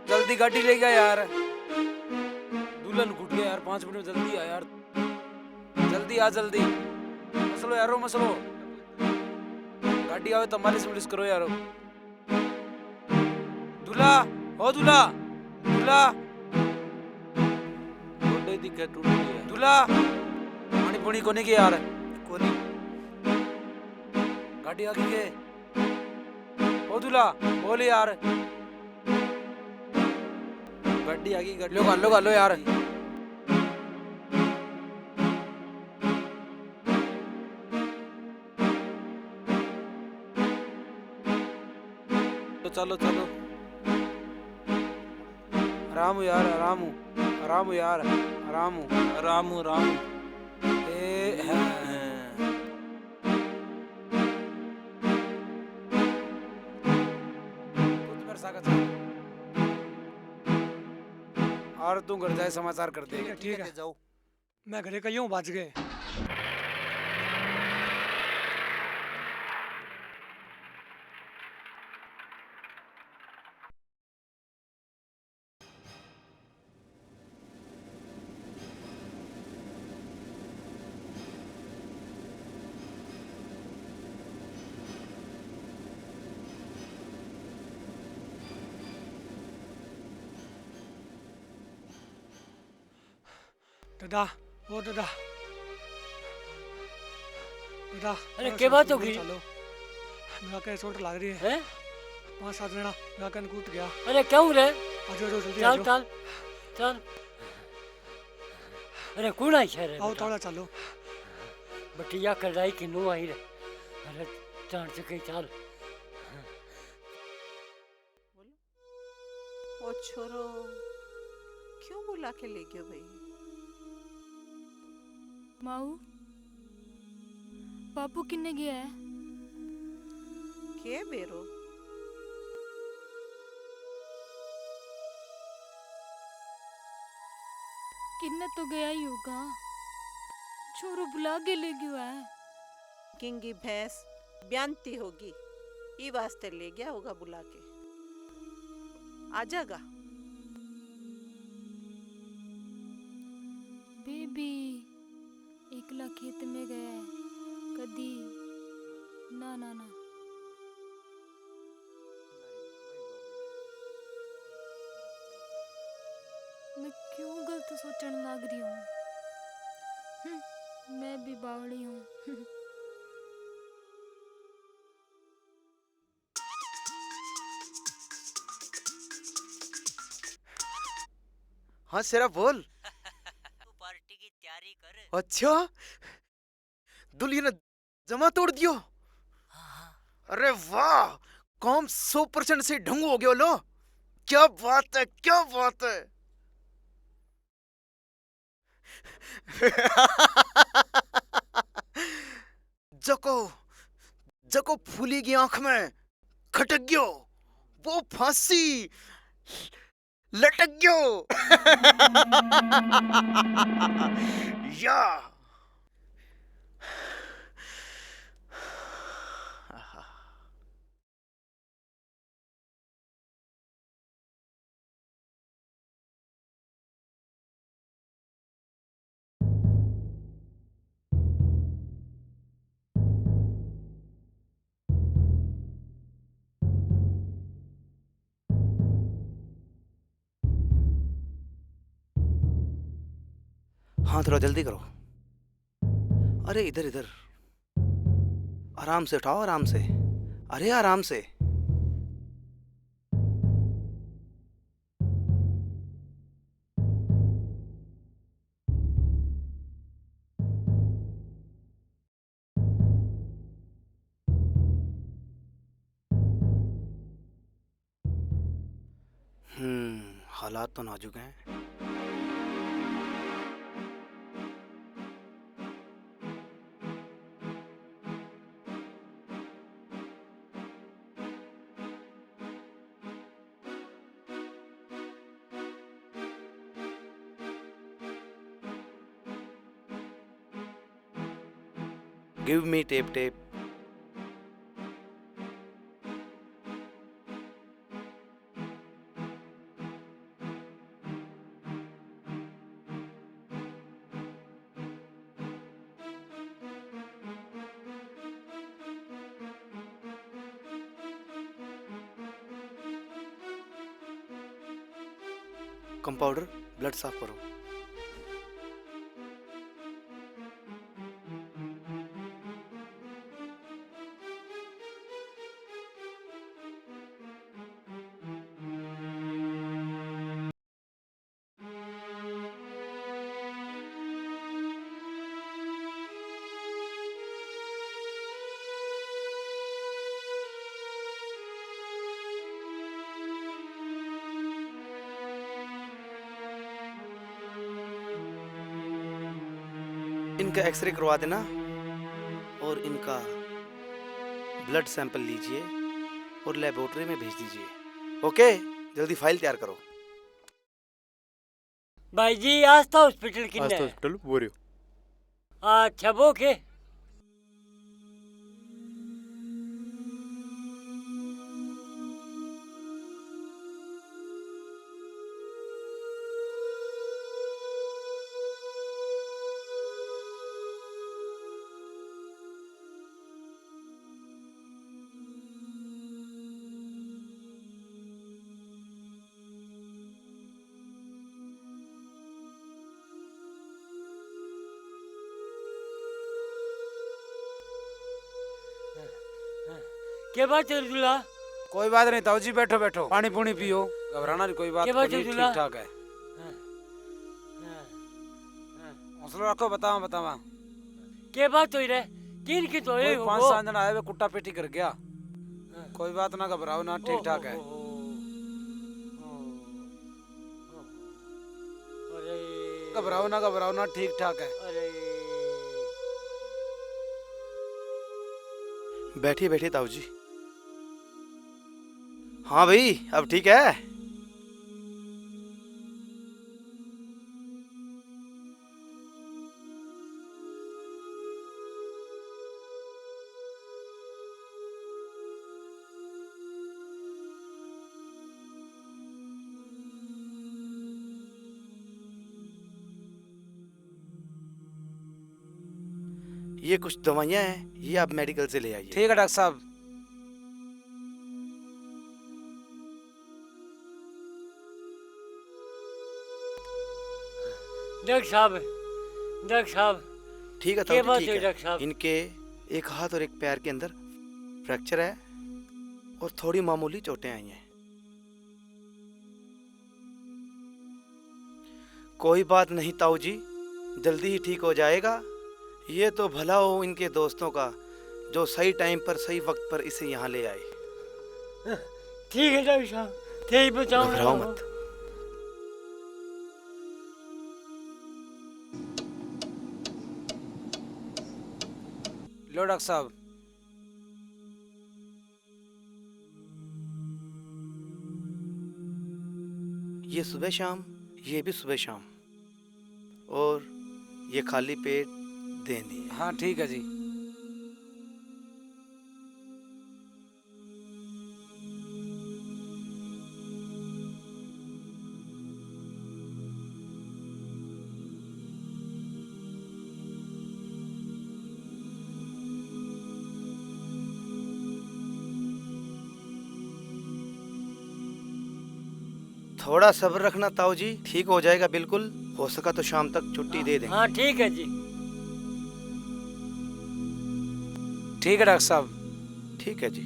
जल्दी गाड़ी ले गया यार। दुल्हन घुट गया यार, 5 मिनट में जल्दी आ यार। जल्दी जल्दी आ जल्दी। मसलो यारो मसलो। गाड़ी आवे तो हमारे से पुलिस करो यारो। दूल्हा ओ दूल्हा दूल्हा गोडे दी के टूट गई है। दूल्हा पानी पुनी कोनी के यार कोनी गाड़ी आगे के ओ दूल्हा बोल यार गाड़ी आ गई गाड़ी लो लो यार तो चलो चलो आराम हो यार आराम हो यार आराम हो रामू ए है मेरे साथ चल और तू घर जाए समाचार कर दे। ठीक है जाओ। मैं घरे का यूं बच गए। दादा वो दादा दादा अरे क्या बात हो गई? चलो मेरा क्या चोट लग रही है। 5-7 जना मेरा कान कूट गया। अरे क्यों रे? आजो जल्दी चल चल चल। अरे कौन आई है रे? आओ थोड़ा चलो। बटिया कढ़ाई किनू आई रे? अरे जान से कहीं चल। ओ छोरो क्यों बुला के ले गयो भाई? माऊ बापू किन्ने गया है? के बेरो? किन्ने तो गया ही होगा। छोरो बुला के ले गया है। किंगी भैंस ब्यांती होगी ई वास्ते ले गया होगा बुला के। आ जाएगा। बेबी एकला खेत में गया है कदी ना ना ना। मैं क्यों गलत सोचने लग रही हूँ। मैं भी बावड़ी हूँ। हाँ सेरा बोल। पार्टी की तैयारी कर। अच्छा दुल्ही ने जमा तोड़ दियो। अरे वाह काम 100% से ढंग हो गया लो। क्या बात है क्या बात है। जको जको फूली की आंख में खटक गयो वो फांसी लटक गयो। या हाँ थोड़ा जल्दी करो। अरे इधर इधर आराम से उठाओ आराम से। अरे आराम से। हालात तो नाजुक हैं। Give me tape. Compounder blood साफ करो। इनका एक्सरे करवा देना और इनका ब्लड सैंपल लीजिए और लेबोरेटरी में भेज दीजिए। ओके, जल्दी फाइल तैयार करो। भाई जी आज तो हॉस्पिटल किन्ने आज तो हॉस्पिटल वो रहे हो। अच्छा वो के क्या बात है दूल्हा? कोई बात नहीं ताऊ जी, बैठो बैठो, पानी पूनी पियो, घबराना नहीं, कोई बात क्या बात है नहीं, दूल्हा? ठीक ठाक है। हौसला रखो, बतावा बतावा। क्या बात हुई रे? किन की तो ये 5-7 दिन आए हुए कुट्टा पेटी कर गया। कोई बात ना, घबराओ ना, ठीक ठाक है। घबराओ ना, ठीक ठाक है। बैठिए बैठिए ताऊ जी। हाँ भाई, अब ठीक है। ये कुछ दवाइयाँ हैं, ये आप मेडिकल से ले आइए। ठीक है डॉक्टर साहब। डॉक्टर साहब ठीक है क्या ताऊ बात जी, है ठीक डॉक्टर है। साहब? इनके एक हाथ और एक पैर के अंदर फ्रैक्चर है और थोड़ी मामूली चोटें आई हैं। कोई बात नहीं ताऊ जी, जल्दी ही ठीक हो जाएगा। ये तो भला हो इनके दोस्तों का जो सही टाइम पर सही वक्त पर इसे यहाँ ले आए। ठीक है डॉक्टर साहब, ठीक बताओ। घबराओ मत। लो डॉक्टर साहब। ये सुबह शाम, ये भी सुबह शाम, और ये खाली पेट देनी है। हाँ ठीक है जी। थोड़ा सब्र रखना ताऊ जी, ठीक हो जाएगा बिल्कुल। हो सका तो शाम तक छुट्टी दे देंगे। हाँ ठीक है जी। ठीक है डॉक्टर साहब। ठीक है जी।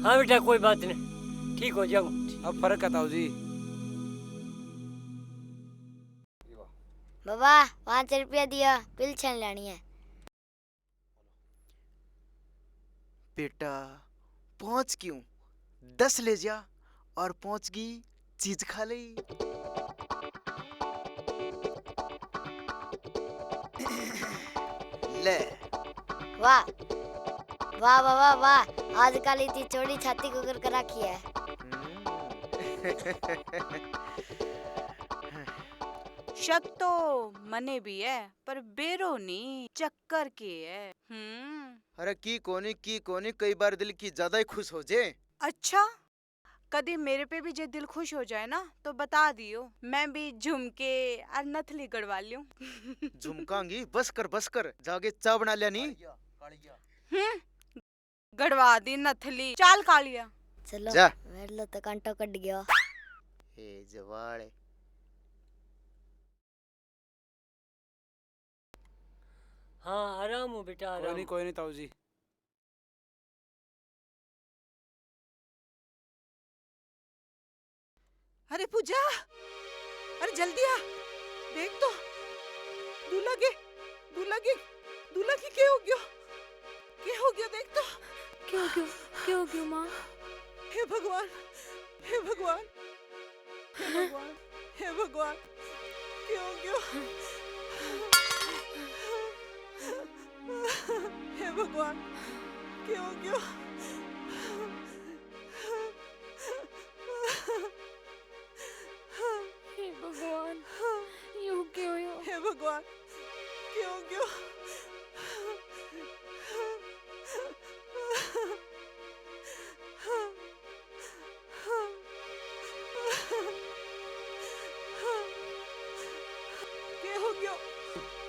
हाँ बेटा कोई बात नहीं, ठीक हो जाऊँ। अब फर्क है ताऊ जी। बाबा 5 रुपया दिया, पिलछन लेनी है। बेटा 5 क्यों, 10 ले जा और 5 की चीज खा ले। ले। वाह वाह वाह वाह वाह, आजकल इतनी चौड़ी छाती को कर रखी है। शक तो मने भी है, पर बेरो नहीं, चक्कर के है। अरे की कोनी कई बार दिल की ज्यादा ही खुश हो जे। अच्छा, कभी मेरे पे भी जे दिल खुश हो जाए ना तो बता दियो, मैं भी झुमके और नथली गड़वा लूं। झुमकांगी, बस कर जाके चाय बना लिया नी। गड़वा दी नथली, चाल कालिया। चलो जा। बैठ लो तो कांटो कट गया। ए जवाड़े हाँ आराम हो बेटा आराम। कोई नहीं ताऊ जी। अरे पूजा, अरे जल्दी आ, देख तो दूल्हा के क्या हो गया? देख तो क्या हो गया माँ? हे भगवान, हे भगवान, हे भगवान, हे भगवान, क्या हो गया? हे भगवान, क्या हो गया? हे भगवान, यूं क्यों हो? हे भगवान, क्या हो गया?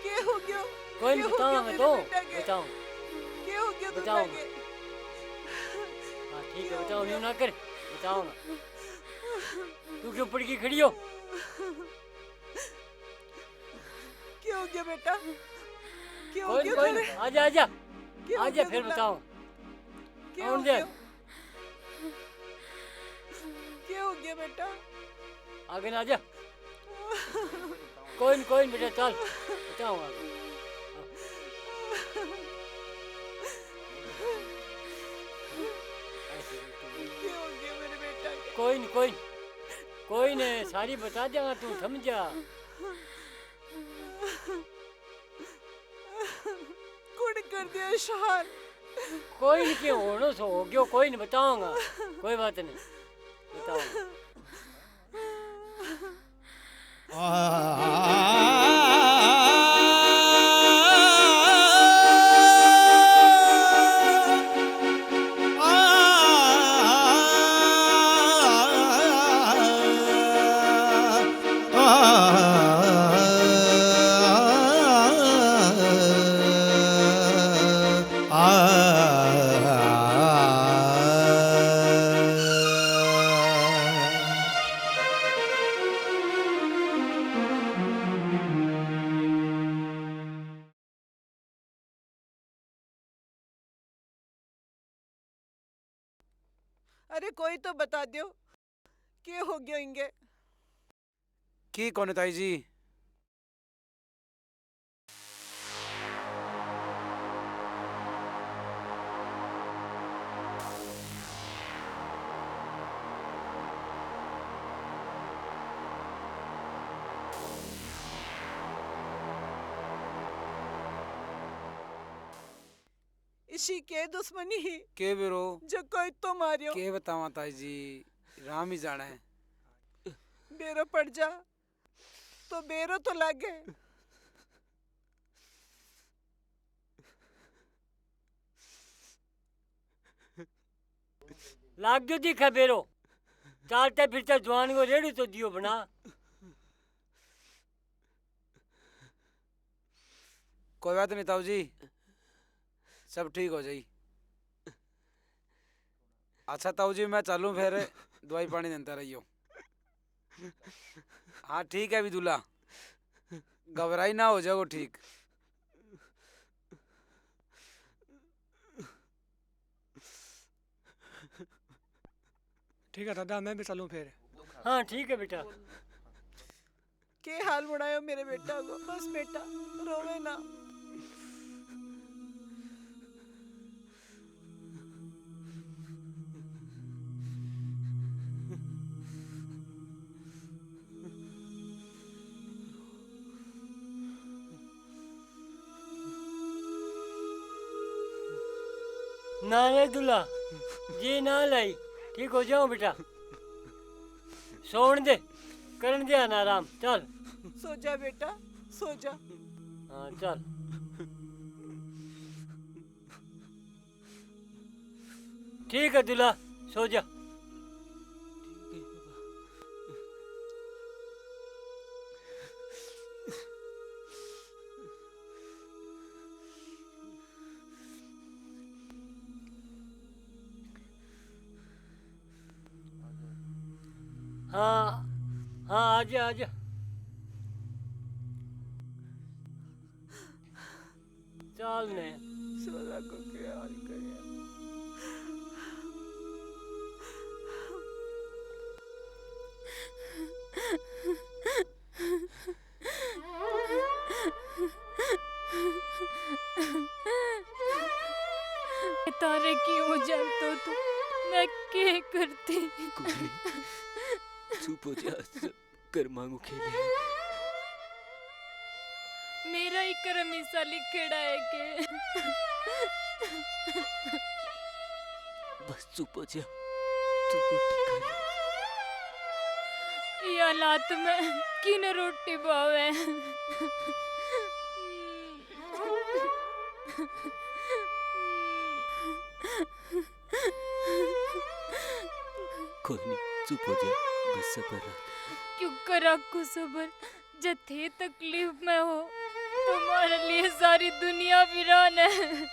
क्या हो गया? कोई नहीं बताऊंगा मैं तो बताऊं। क्या हो गया बताऊं। हाँ ठीक है बताओ, यूं ना कर बताऊंगा। तू क्यों पड़ के खड़ी हो? क्या हो गया बेटा? क्या हो कोई गया कोई तेरे? आजा आजा क्या हो आजा गया फिर दूल्हा? बताओ। क्या हो गया? क्या हो गया बेटा? आगे ना आजा। कोई नहीं बेटा चल बताऊंगा। क्या हो गया मेरे बेटा के? कोई नहीं सारी बता देगा, तू समझा। कुड़ कर दिया शान। कोई नहीं क्यों होना सो हो गयो, कोई नहीं बताऊंगा, कोई बात नहीं बताऊंगा। अरे कोई तो बता दियो, क्या हो गया इंगे? की कौन ताई जी? इसी के दुश्मनी ही के बेरो जो कोई तो मारियो। के बतावा ताई जी, राम ही जाने। बेरो पड़ जा तो बेरो तो लागे। लाग जो दिखा बेरो, चालते फिरते जवान को रेड़ी तो दियो बना। कोई बात नहीं ताऊ जी, सब ठीक हो जाई। अच्छा ताऊ जी मैं चलूं फिर, दवाई पानी देता रहियो। हाँ ठीक है विदुला, घबराई ना, हो जाओ ठीक। ठीक है दादा, मैं भी चलूं फिर। हाँ ठीक है बेटा। के हाल बनायो मेरे बेटा को, बस बेटा रोवे ना। ना रे दूल्हा जी ना लाई, ठीक हो जाओ बेटा। सोने दे, करन दे ना आराम, चल। सो जा बेटा, सो जा। हाँ चल। ठीक है दूल्हा, सो जा। हाँ हाँ, आजा आजा। चल ने सोला को क्या हाल करे। तारे की हो जातो तो मैं क्या करती। चुप हो जा, सब कर मांगू खेले। मेरा ही कर्म ऐसा लिखेड़ा है के। बस चुप हो जा, तू रोटी खा ले। ये हालात में किन रोटी बावे। कोई नहीं, चुप हो जा, बस सबर रख। क्यों करा को सबर, जथे तकलीफ में हो तुम्हारे लिए सारी दुनिया वीरान है।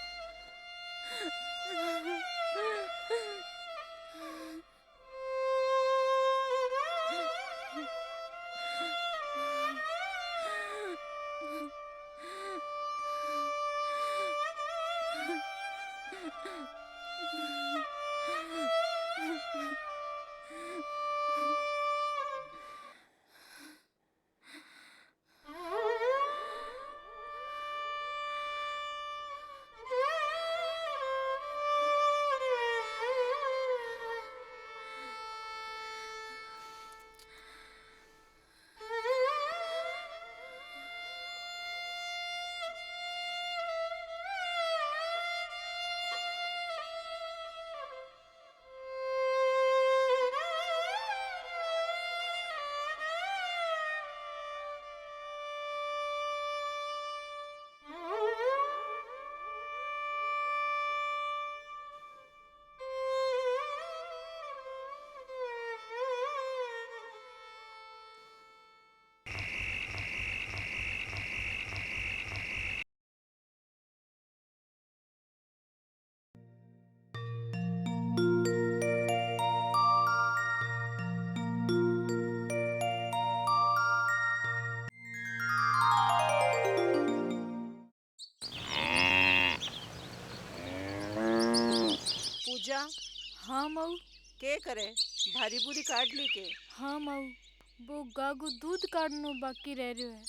पूजा, हाँ मऊ। के करे, भारी बुरी काट ली के। हाँ मऊ, वो गागू दूध काटनो बाकी रह रहो है।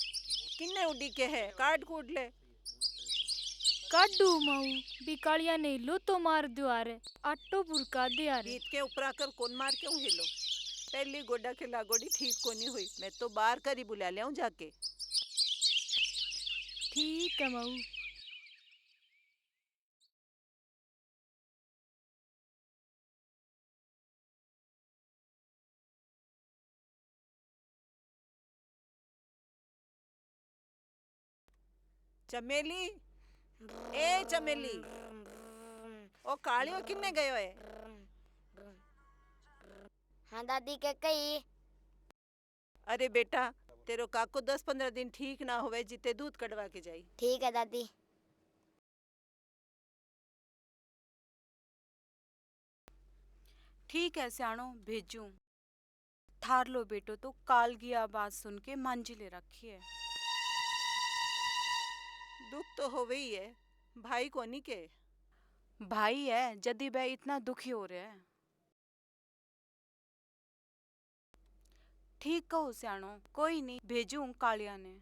किन्ने उड़ी के है, काट कूट ले। काटू मऊ, बिकालिया ने लो तो मार दो आ रे, आटो बुरका दे आ रे। बीत के ऊपर आकर कौन मार क्यों हिलो। पहली गोडा के लागोड़ी ठीक को नहीं हुई, मैं तो बाहर कर ही बुला लिया हूँ जाके। ठीक है मऊ। चमेली, ए चमेली, ओ कालियो किन्ने गयो है। हाँ दादी के कही। अरे बेटा, तेरो काको 10-15 दिन ठीक ना होवे जिते दूध कटवा के जाई। ठीक है दादी। ठीक है सियाणो, भेजूं। थार लो बेटो तो काल की आवाज सुन के मांझी ले रखी है। दुख तो होवे ही है, भाई कोनी के। भाई है जदी वह इतना दुखी हो रहा है। ठीक कहो सियाणो, कोई नहीं, भेजूं कालिया ने।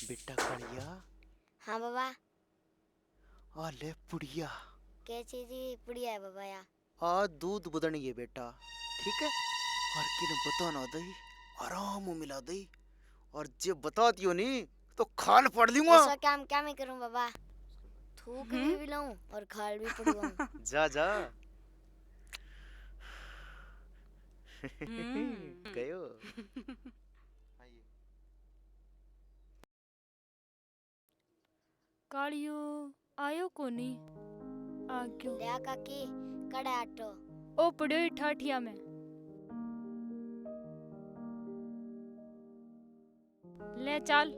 बेटा कालिया। हाँ बाबा। आ ले पुड़िया। क्या चीज पुड़िया है बाबा या? आ दूध बुदनी है बेटा, ठीक है। और किन बता ना दई, आराम मिला दई, और जे बता दियो नी तो खाल पड़ दूंगा। ऐसा काम क्या मैं करूं बाबा? थूक भी लाऊं और खाल भी पड़वाऊं। जा जा। गयो। कालियो आयो कोनी आ क्यों लिया काकी कड़े आटो ओ पड़ियो ही ठाठिया में ले चल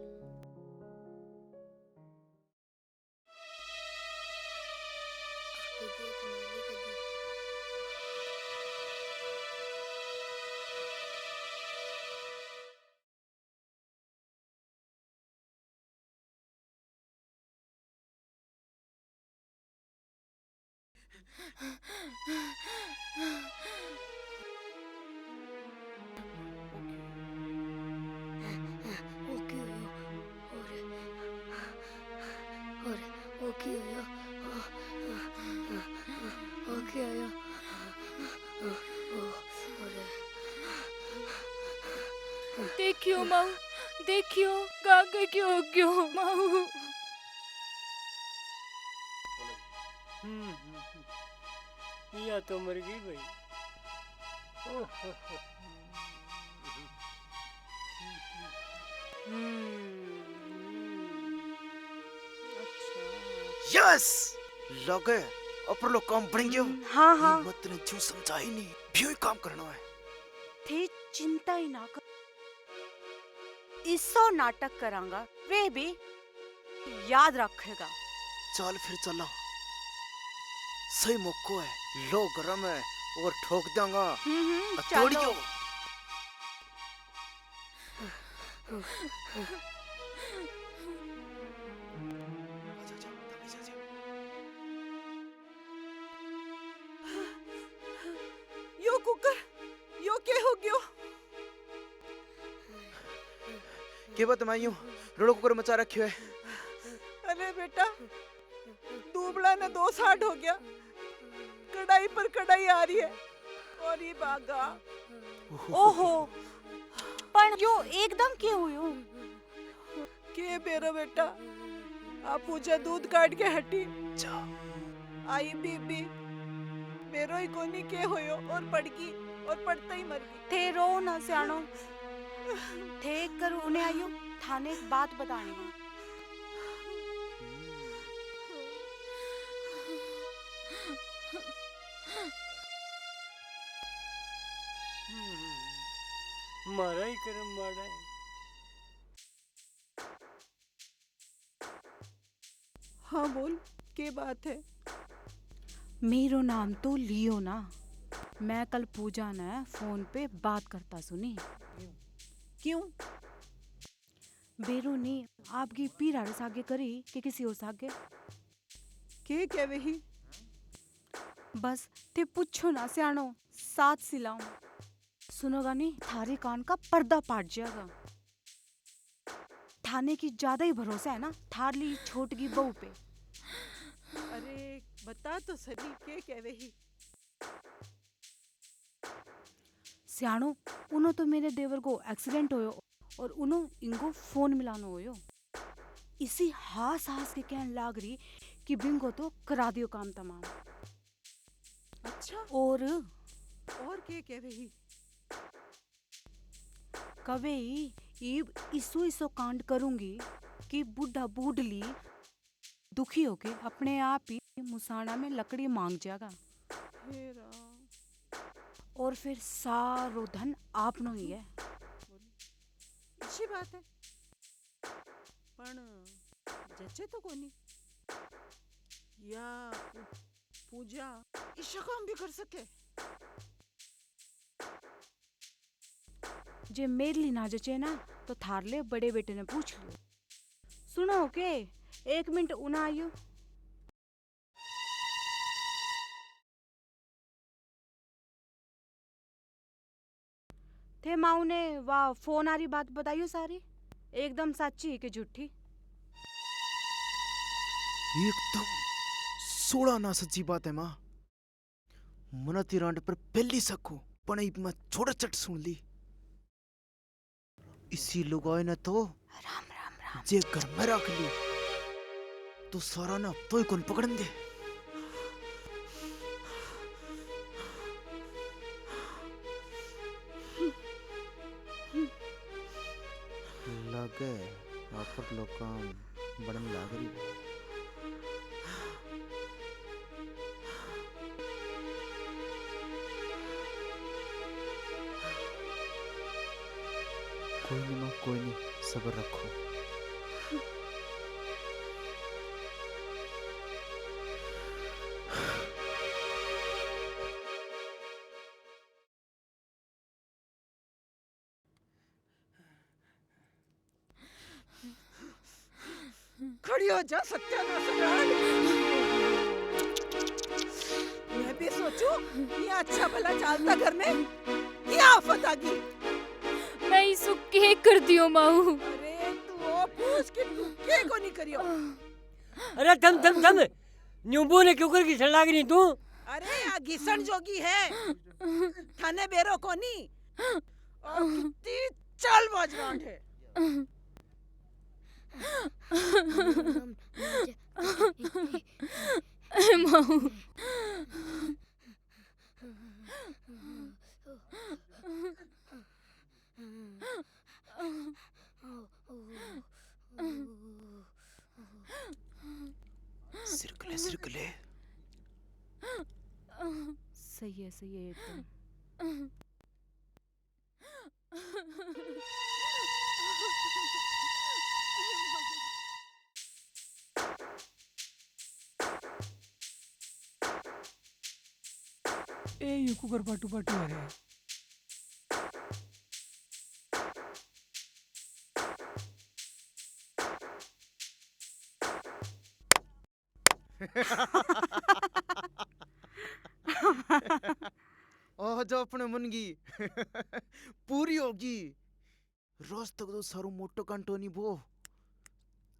देखियो माऊ देखियो काका क्यों क्यों माऊ या तो मर गई भाई। यस लगे अपर लोग काम बन गयो। हाँ हाँ मत ने जो समझा ही नहीं भी ही काम करना है। थे चिंता ही ना कर, इसो नाटक करांगा वे भी याद रखेगा। चल फिर चला, सही मौका है, लो गरम है और ठोक देंगा। चलो। यो कुकर यो के हो गयो? के बात मैं यूं रोड़ो कुकर मचा रखियो है। अरे बेटा दूबड़ा ने 2 साठ हो गया, कढ़ाई पर कढ़ाई आ रही है और ये बागा। ओहो पण यो एकदम के हुयो? के बेरो बेटा आप पूछा दूध काट के हटी आई बीबी बेरो ही कोनी के होयो और पड़गी और पड़ता ही मर गई। थे रो ना सियाणो, थे कर उन्हें आयो थाने एक बात बतानी है। मारा ही करम मारा है। हाँ बोल के बात है? मेरो नाम तो लियो ना, मैं कल पूजा ने फोन पे बात करता सुनी। क्यों? बेरो ने आपकी पीराड़ सागे करी कि किसी और सागे के क्या वही? बस ते पूछो ना सियाणो, साथ सिलाऊं। सुनोगा नहीं थारे कान का पर्दा पाट जाएगा। थाने की ज्यादा ही भरोसा है ना थारली छोटगी बहू पे। अरे बता तो सही के क्या वही? सियाणो उनो तो मेरे देवर को एक्सीडेंट होयो और उनो इनको फोन मिलानो होयो। इसी हास हास के कहन लाग रही कि बिंगो तो करा दियो काम तमाम। अच्छा और के क्या वही? कवे इब इसो कांड करूंगी कि बुढ़ा बूढ़ली दुखी होके अपने आप ही मुसाना में लकड़ी मांग जाएगा और फिर सारो धन आपनो ही है। अच्छी बात है पण जचे तो कोनी या पूजा ईशा काम भी कर सके। जे मेरे लिए ना जचे ना तो थारले बड़े बेटे ने पूछ लियो। सुनो के 1 मिनट उना आयो। थे माऊ ने वाह फोन आ रही बात बताइयो सारी एकदम सच्ची कि झूठी? एकदम 16 ना सच्ची बात है माँ। मना तिरांड पर पहली सकू पण मैं छोड़ चट सुन ली। इसी लुगाई ने तो राम राम राम जे घर में रख ली तो सारा ना तो ही कौन पकड़न दे। लगे अपर लोग काम बड़न लाग रही। कोई नहीं माँ, कोई नहीं, सब्र रखो। खड़ी हो जा सत्यानाश राज। मैं भी सोचूं ये अच्छा भला चालता घर में क्या आफत आ गई। मैं इसको के कर दियो माऊ। अरे तू ओ पूछ के तू के को नहीं करियो। अरे थम थम थम, न्यूबू ने क्यों कर घिसन लाग रही तू? अरे आ घिसन जोगी है थाने बेरो कोनी और कितनी चाल बाज रांड है। माऊ सिरकले सिरकले। सही है एकदम। ए ये कुकर पाटू पाटू है रे। ओह जो अपने मन की पूरी होगी। रोज तक तो सारू मोटो कांटो नहीं वो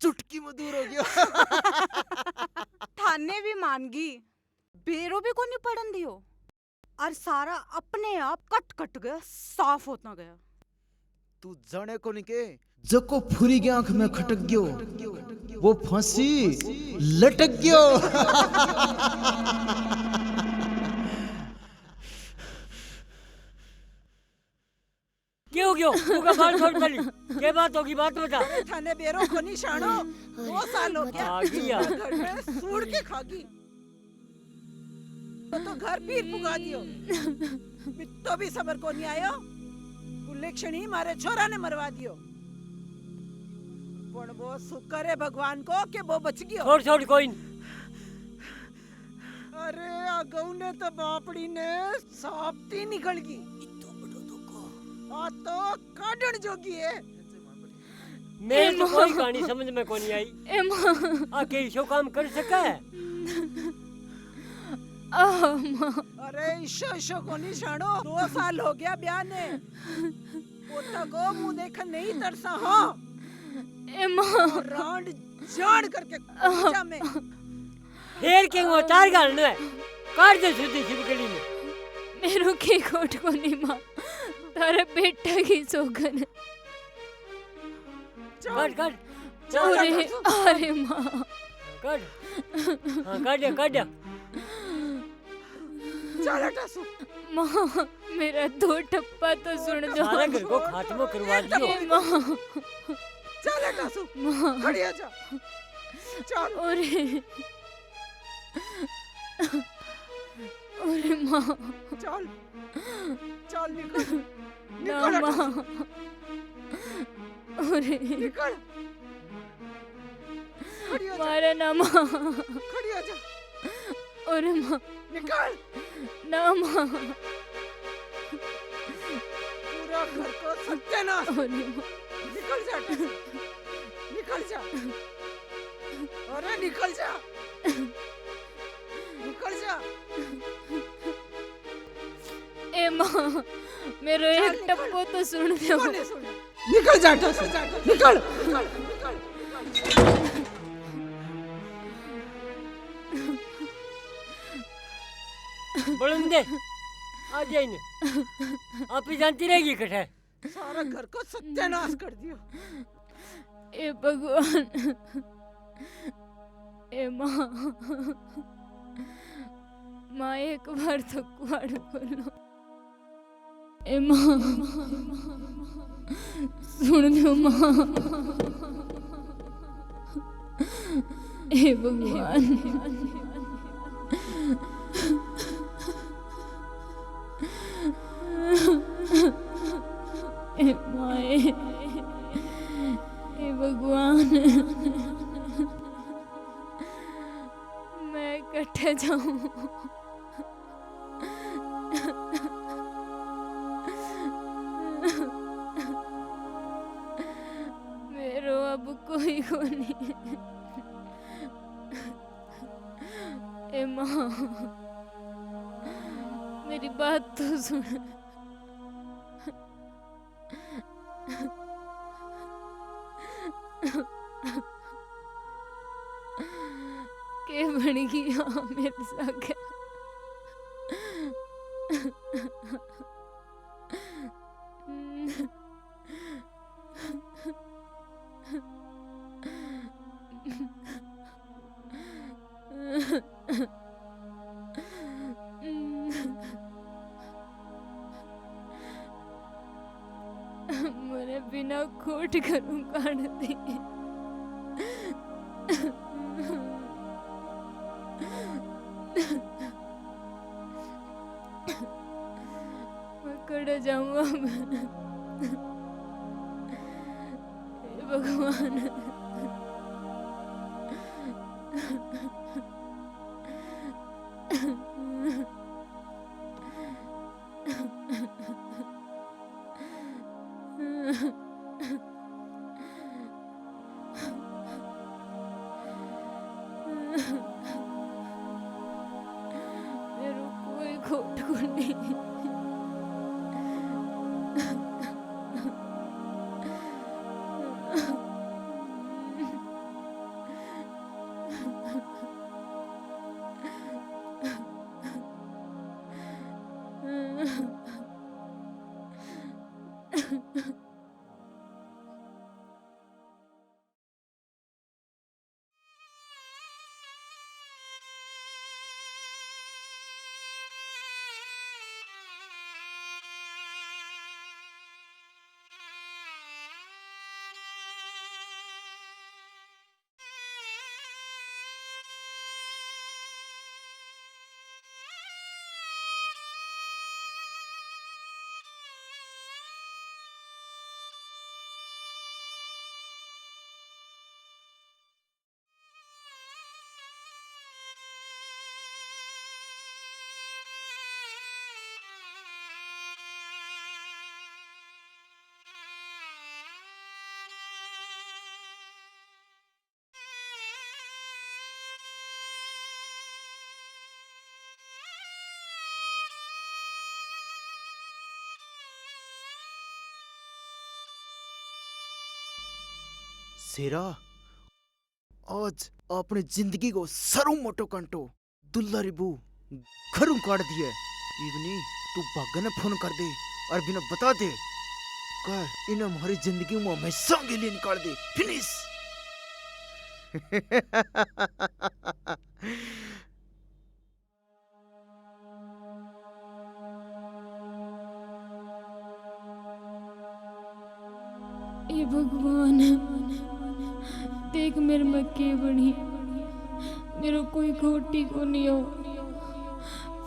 चुटकी में दूर हो गया। थाने भी मान गई, बेरो भी को नहीं पड़न दियो और सारा अपने आप कट कट गया, साफ होता गया। तू जाने को नहीं के जको फुरी की आंख में खटक गयो वो फांसी लटक गयो। क्यों क्यों तू का बाल छोड़ पड़ी? क्या बात होगी, बात बता। अरे थाने बेरो को नहीं शानो 2 साल हो गया आ गया घर में सूड़ के खागी तो घर भी पुगा दियो। तो भी सबर को नहीं आयो। कुलेक्षण ही मारे छोरा ने मरवा दियो। पण वो शुक्र है भगवान को कि वो बच गयो। छोड़ छोड़ कोई नहीं। अरे अगऊ ने तो बापड़ी ने सापती निकल गई। आ तो काटन जोगी है। मेरे तो कोई कहानी समझ में को नहीं आई। आके शो काम कर सका है? अरे ईशो को नहीं छाड़ो 2 साल हो गया ब्याह ने। पोता को मुंह देखन नहीं तरसा। हाँ रांड जान करके कुचा में हेर के वो तार गालना है काट दे सुधी छिपकली में। मेरो के कोट को नहीं मां, तारे बेटा की सोगन। काट काट अरे अरे मां काट। हाँ काट दिया काट दिया। चल टासू मां मेरा 2 टप्पा तो सुन दो। सारा घर को खात्मा करवा दियो। मां चल टासू खड़ी हो जा। चल अरे मां चल चल निकल ना मां। अरे निकल मारा ना मां। खड़ी हो जा। अरे मां निकल ना मां। पूरा घर को सत्यानाश। अरे मां निकल जा निकल जा। अरे निकल जा निकल जा। ए मां मेरो एक टप्पो तो सुन दो। निकल जा निकल निकल। बड़ंदे आ जाए ने आप ही जानती रहेगी कठे। सारा घर को सत्यानाश कर दियो। ए भगवान ए मां मां एक बार तो कुआड़ खोलो। ए मां सुन दो मां। ए भगवान ए मां कट्ठे जाऊं। मेरो अब कोई को नहीं। ए माँ, मेरी बात तो सुन। के बन गया मेरे साथ। मेरे बिना खोट करूं काट दी। मैं कड़ जाऊंगा। हे भगवान। मेरे कोई खोट को नहीं। सेरा आज अपने जिंदगी को सरू मोटो कंटो दुल्ला रिबू घरों काट दिए। इवनी तू भागने फोन कर दे और बिना बता दे कर इन्हें हमारी जिंदगी में हमेशा के लिए निकाल दे। फिनिश। ए भगवान, देख मेरे में के बनी। मेरा कोई खोटी को नहीं हो।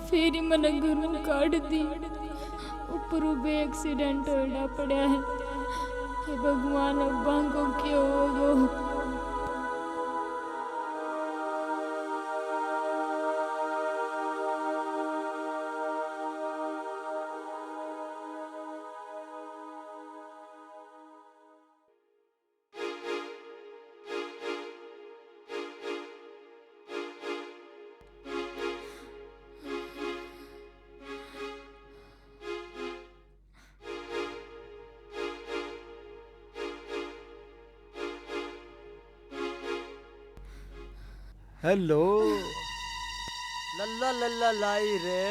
फिर मैंने घरों काट दी। ऊपर भी एक्सीडेंट होड़ा पड़ा है। हे भगवान, अब को क्या होगा। हेलो। लल्ला लल्ला लाई रे।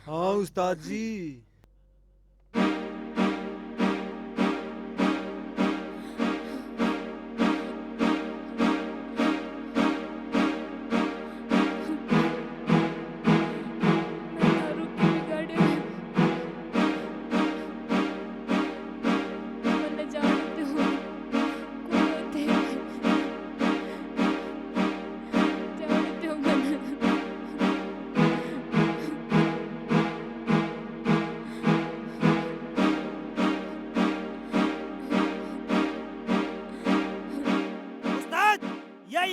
हाँ उस्ताद जी।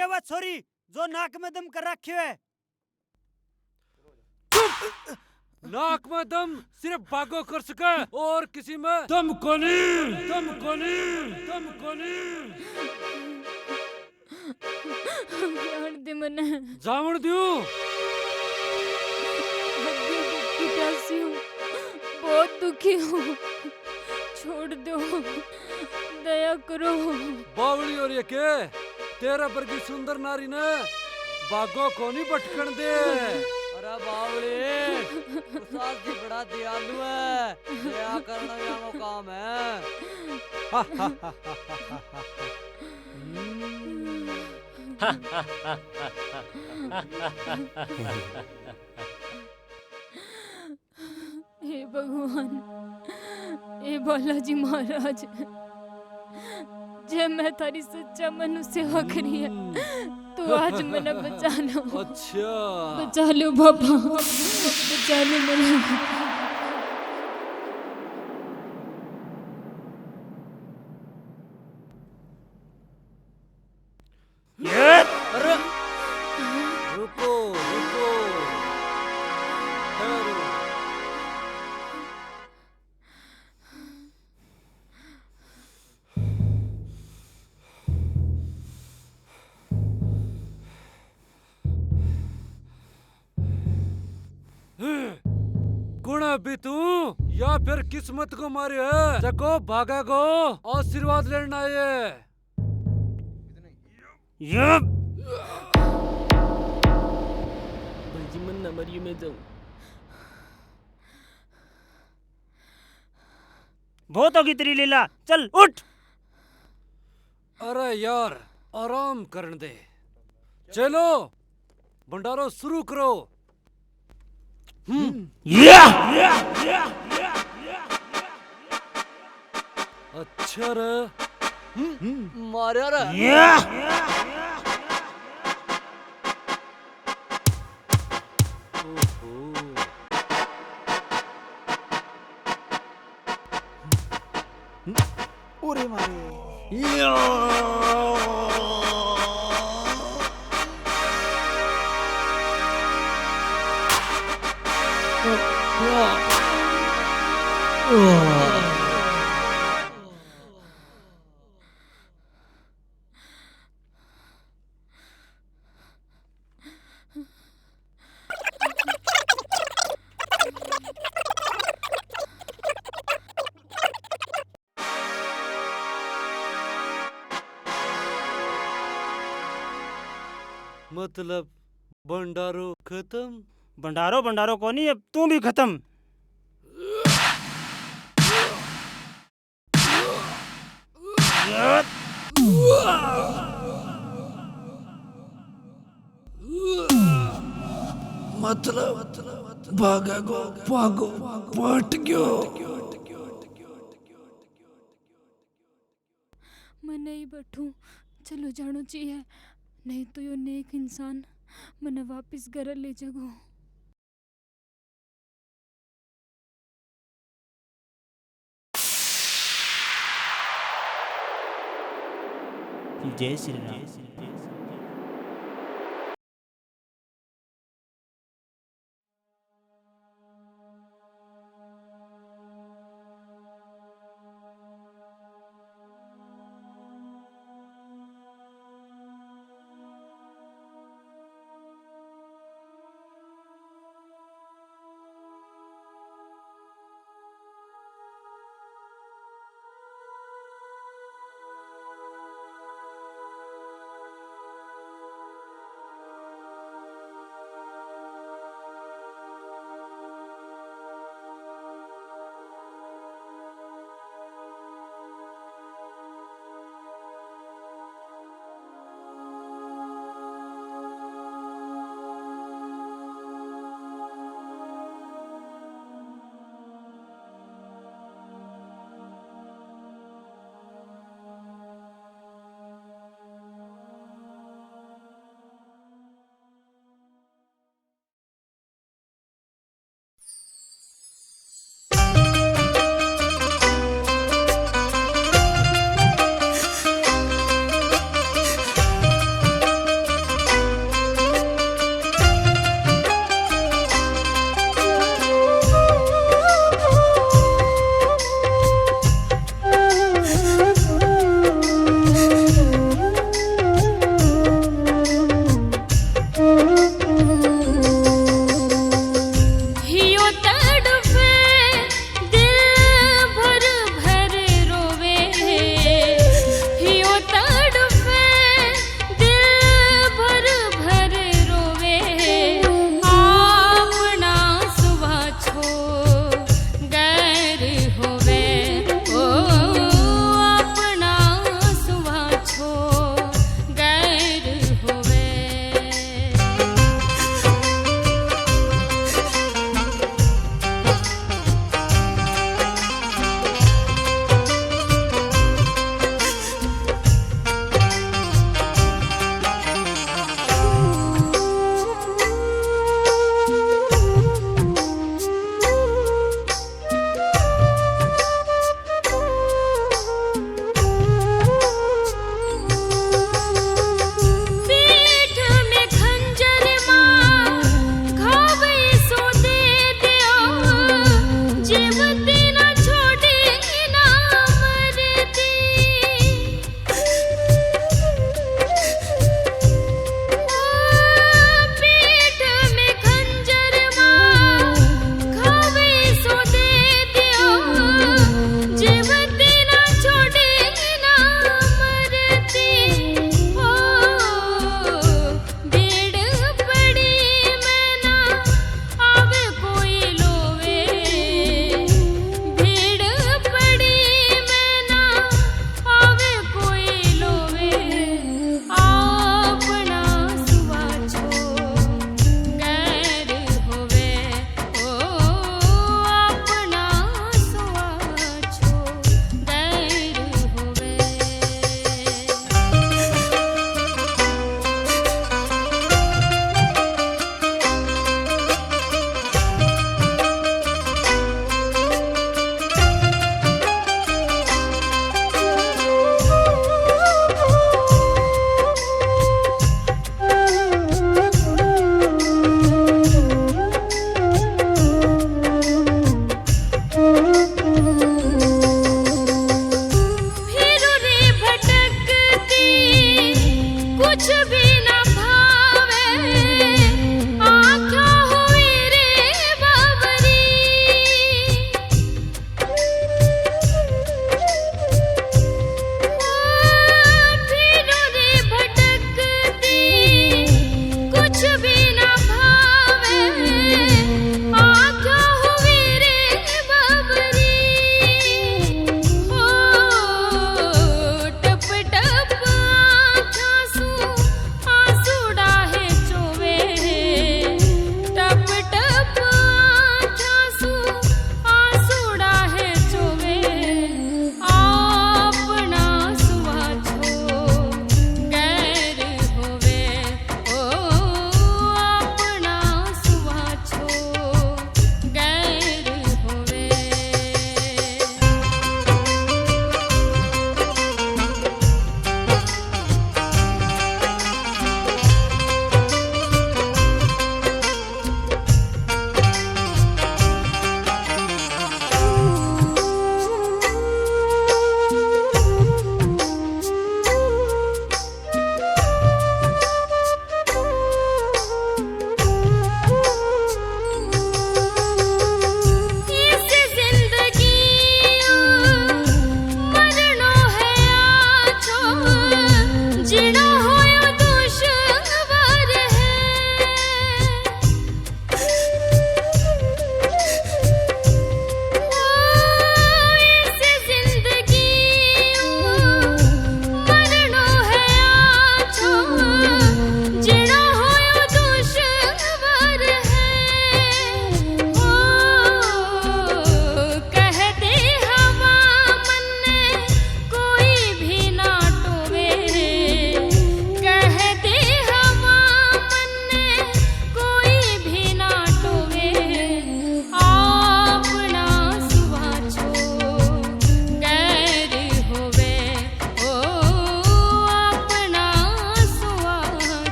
है वह छोरी जो नाक में दम कर रखे है? नाक में दम सिर्फ बागो कर सके और किसी में दम कोनी, दम कोनी, दम कोनी। जान दे मने। जावण दियो। प्यासी हूँ, बहुत दुखी हूँ, छोड़ दो, दया करो। बावली और ये के तेरा वर्गी सुंदर नारी ने बागो को नहीं भटकन दे। अरे बावली उस्ताद जी बड़ा दयालु है, दया करना या वो काम है। हे भगवान, हे बालाजी महाराज, जब मैं थारी सच्चा मनुष्य हो करी है तो आज मैंने बचा लो। अच्छा बचा लो बाबा, बचा लो मैंने। अरे रुको रुको, ठहरो। गुण भी तू या फिर किस्मत को मारे है जको भागा को आशीर्वाद लेना आए। भाईजी मन ना मरियो, मैं जाऊं। बहुत होगी तेरी लीला, चल उठ। अरे यार आराम करने दे, चलो भंडारो शुरू करो। अच्छा रे, मारा रे। ओरे मारे। मतलब भंडारो खत्म? भंडारो भंडारो को नहीं, अब तू भी खत्म। मतलब भागा गो भागो पट गयो। मैं नहीं बैठूं, चलो जानो चाहिए, नहीं तो यो नेक इंसान मने वापिस घर ले जागो। जय श्री राम।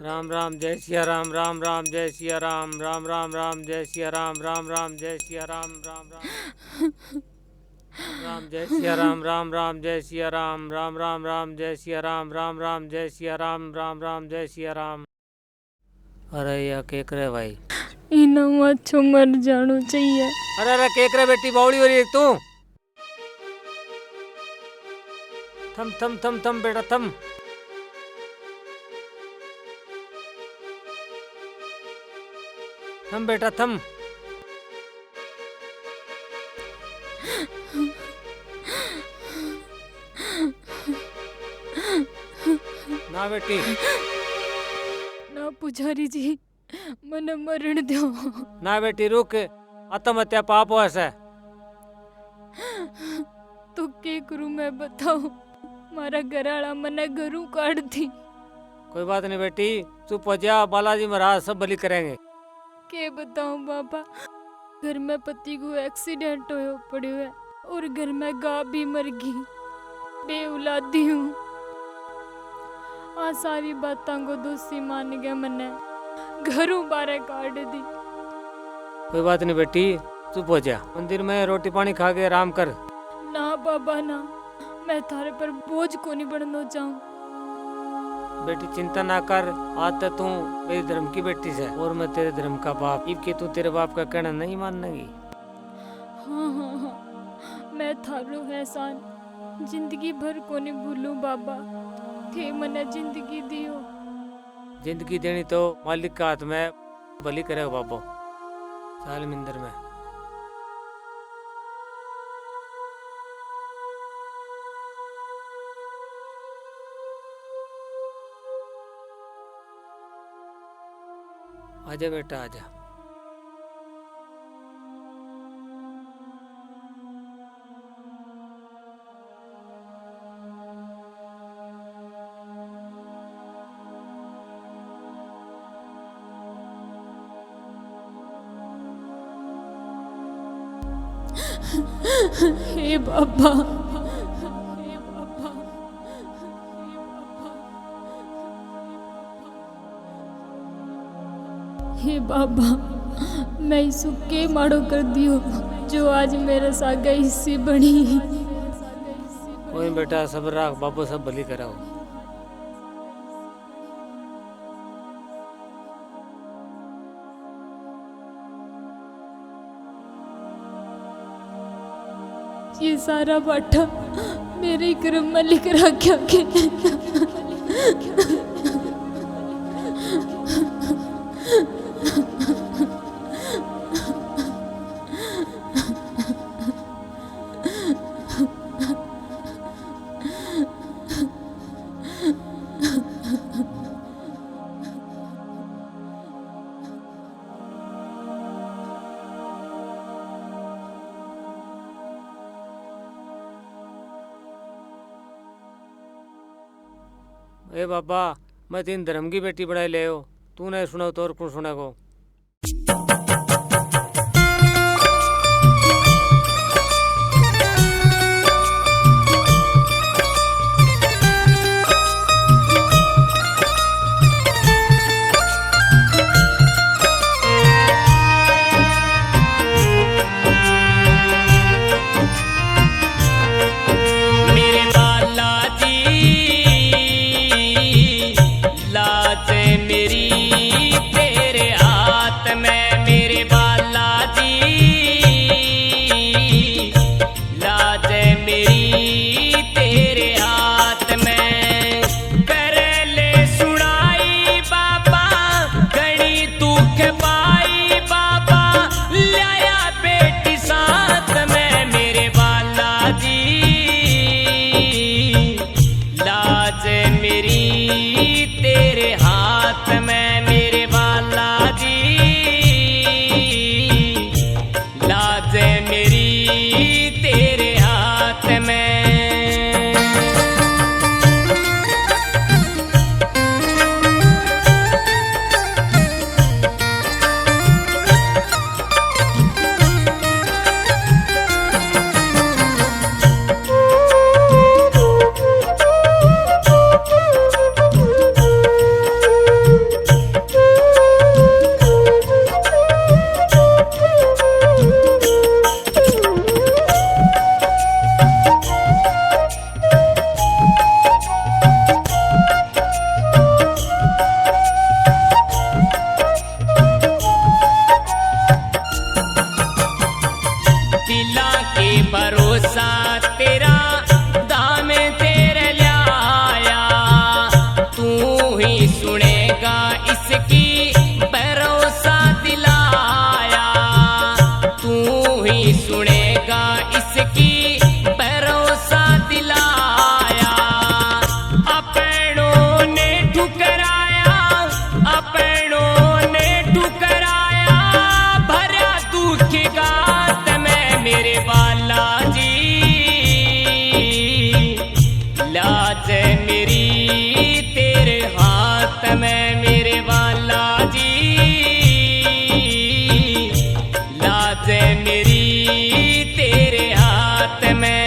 राम राम जय सिया राम, राम राम जय सिया राम, राम राम राम जय सिया राम, राम राम जय सिया राम, राम राम राम जय सिया राम, राम राम जय सिया राम, राम राम राम जय सिया राम, राम राम जय सिया राम, राम राम जय सिया राम। अरे या के करे भाई, इना अच्छो मर जानो चाहिए। अरे अरे के करे बेटी, बावड़ी हो रही है तू। थम थम थम थम बेटा थम। थम बेटा थम। ना बेटी ना पुजारी जी, मने मरण दो। ना बेटी रुक, आत्महत्या पाप हो ऐसा। तो के करूं मैं बताओ, मारा घरवाला मने घरों काट दी। कोई बात नहीं बेटी, चुप हो जा, बालाजी महाराज सब भली करेंगे। के बताऊं बाबा, घर में पति को एक्सीडेंट हो पड़ो है और घर में गाय भी मर गई, बे औलादी हूँ। आ सारी बातों को दोषी मान गया, मने घरों बाहर काट दी। कोई बात नहीं बेटी, चुप हो जा, मंदिर में रोटी पानी खा के आराम कर। ना बाबा ना, मैं थारे पर बोझ को नहीं बनना चाहूँ। बेटी चिंता ना कर, आज तक तू मेरी धर्म की बेटी है और मैं तेरे धर्म का बाप। इब के तू तेरे बाप का कहना नहीं मानेगी। हाँ हाँ हाँ, मैं थारो एहसान जिंदगी भर को नहीं भूलूं बाबा। थे मने जिंदगी दियो। जिंदगी देनी तो मालिक का हाथ में, भली करेगा बाबो। साल मिंदर में आजा बेटा आजा। हे बाबा, हे बाबा, मैं इसको के माड़ो कर दियो जो आज मेरे सागे हिस्से बनी। कोई बेटा सब राख, बाबू सब भली कराओ। ये सारा बाटा मेरे कर्म में लिख रखा के। ए बाबा, मैं तीन धर्म की बेटी बनाई ले हो, तू नहीं सुना तो और कौन सुनेगो। ही भरोसा तेरा दाम तेरे लाया, तू ही सुनेगा इसकी भरोसा दिलाया, तू ही सुनेगा इसकी भरोसा दिलाया। अपनों ने ठुकराया, अपनों ने ठुकराया, भरा दुख गात में मेरे बाला जी, लाज मेरी तेरे हाथ में मेरे बाला जी, लाज मेरी तेरे हाथ में।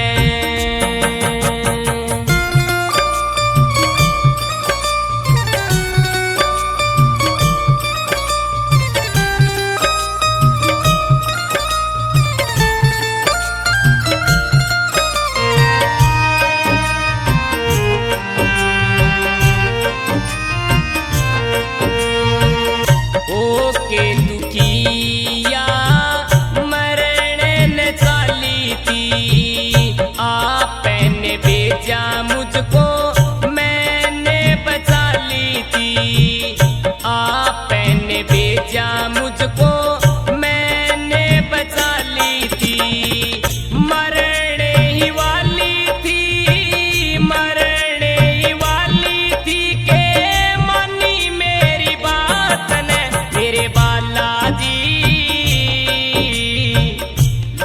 ओके दुखिया मरण न चाली थी, आपने भेजा मुझको मैंने बचा ली थी, आपने भेजा मुझको मैंने बचा ली थी। मरने ही वाली थी, मरने ही वाली थी के मानी मेरी बात ने मेरे बाला जी,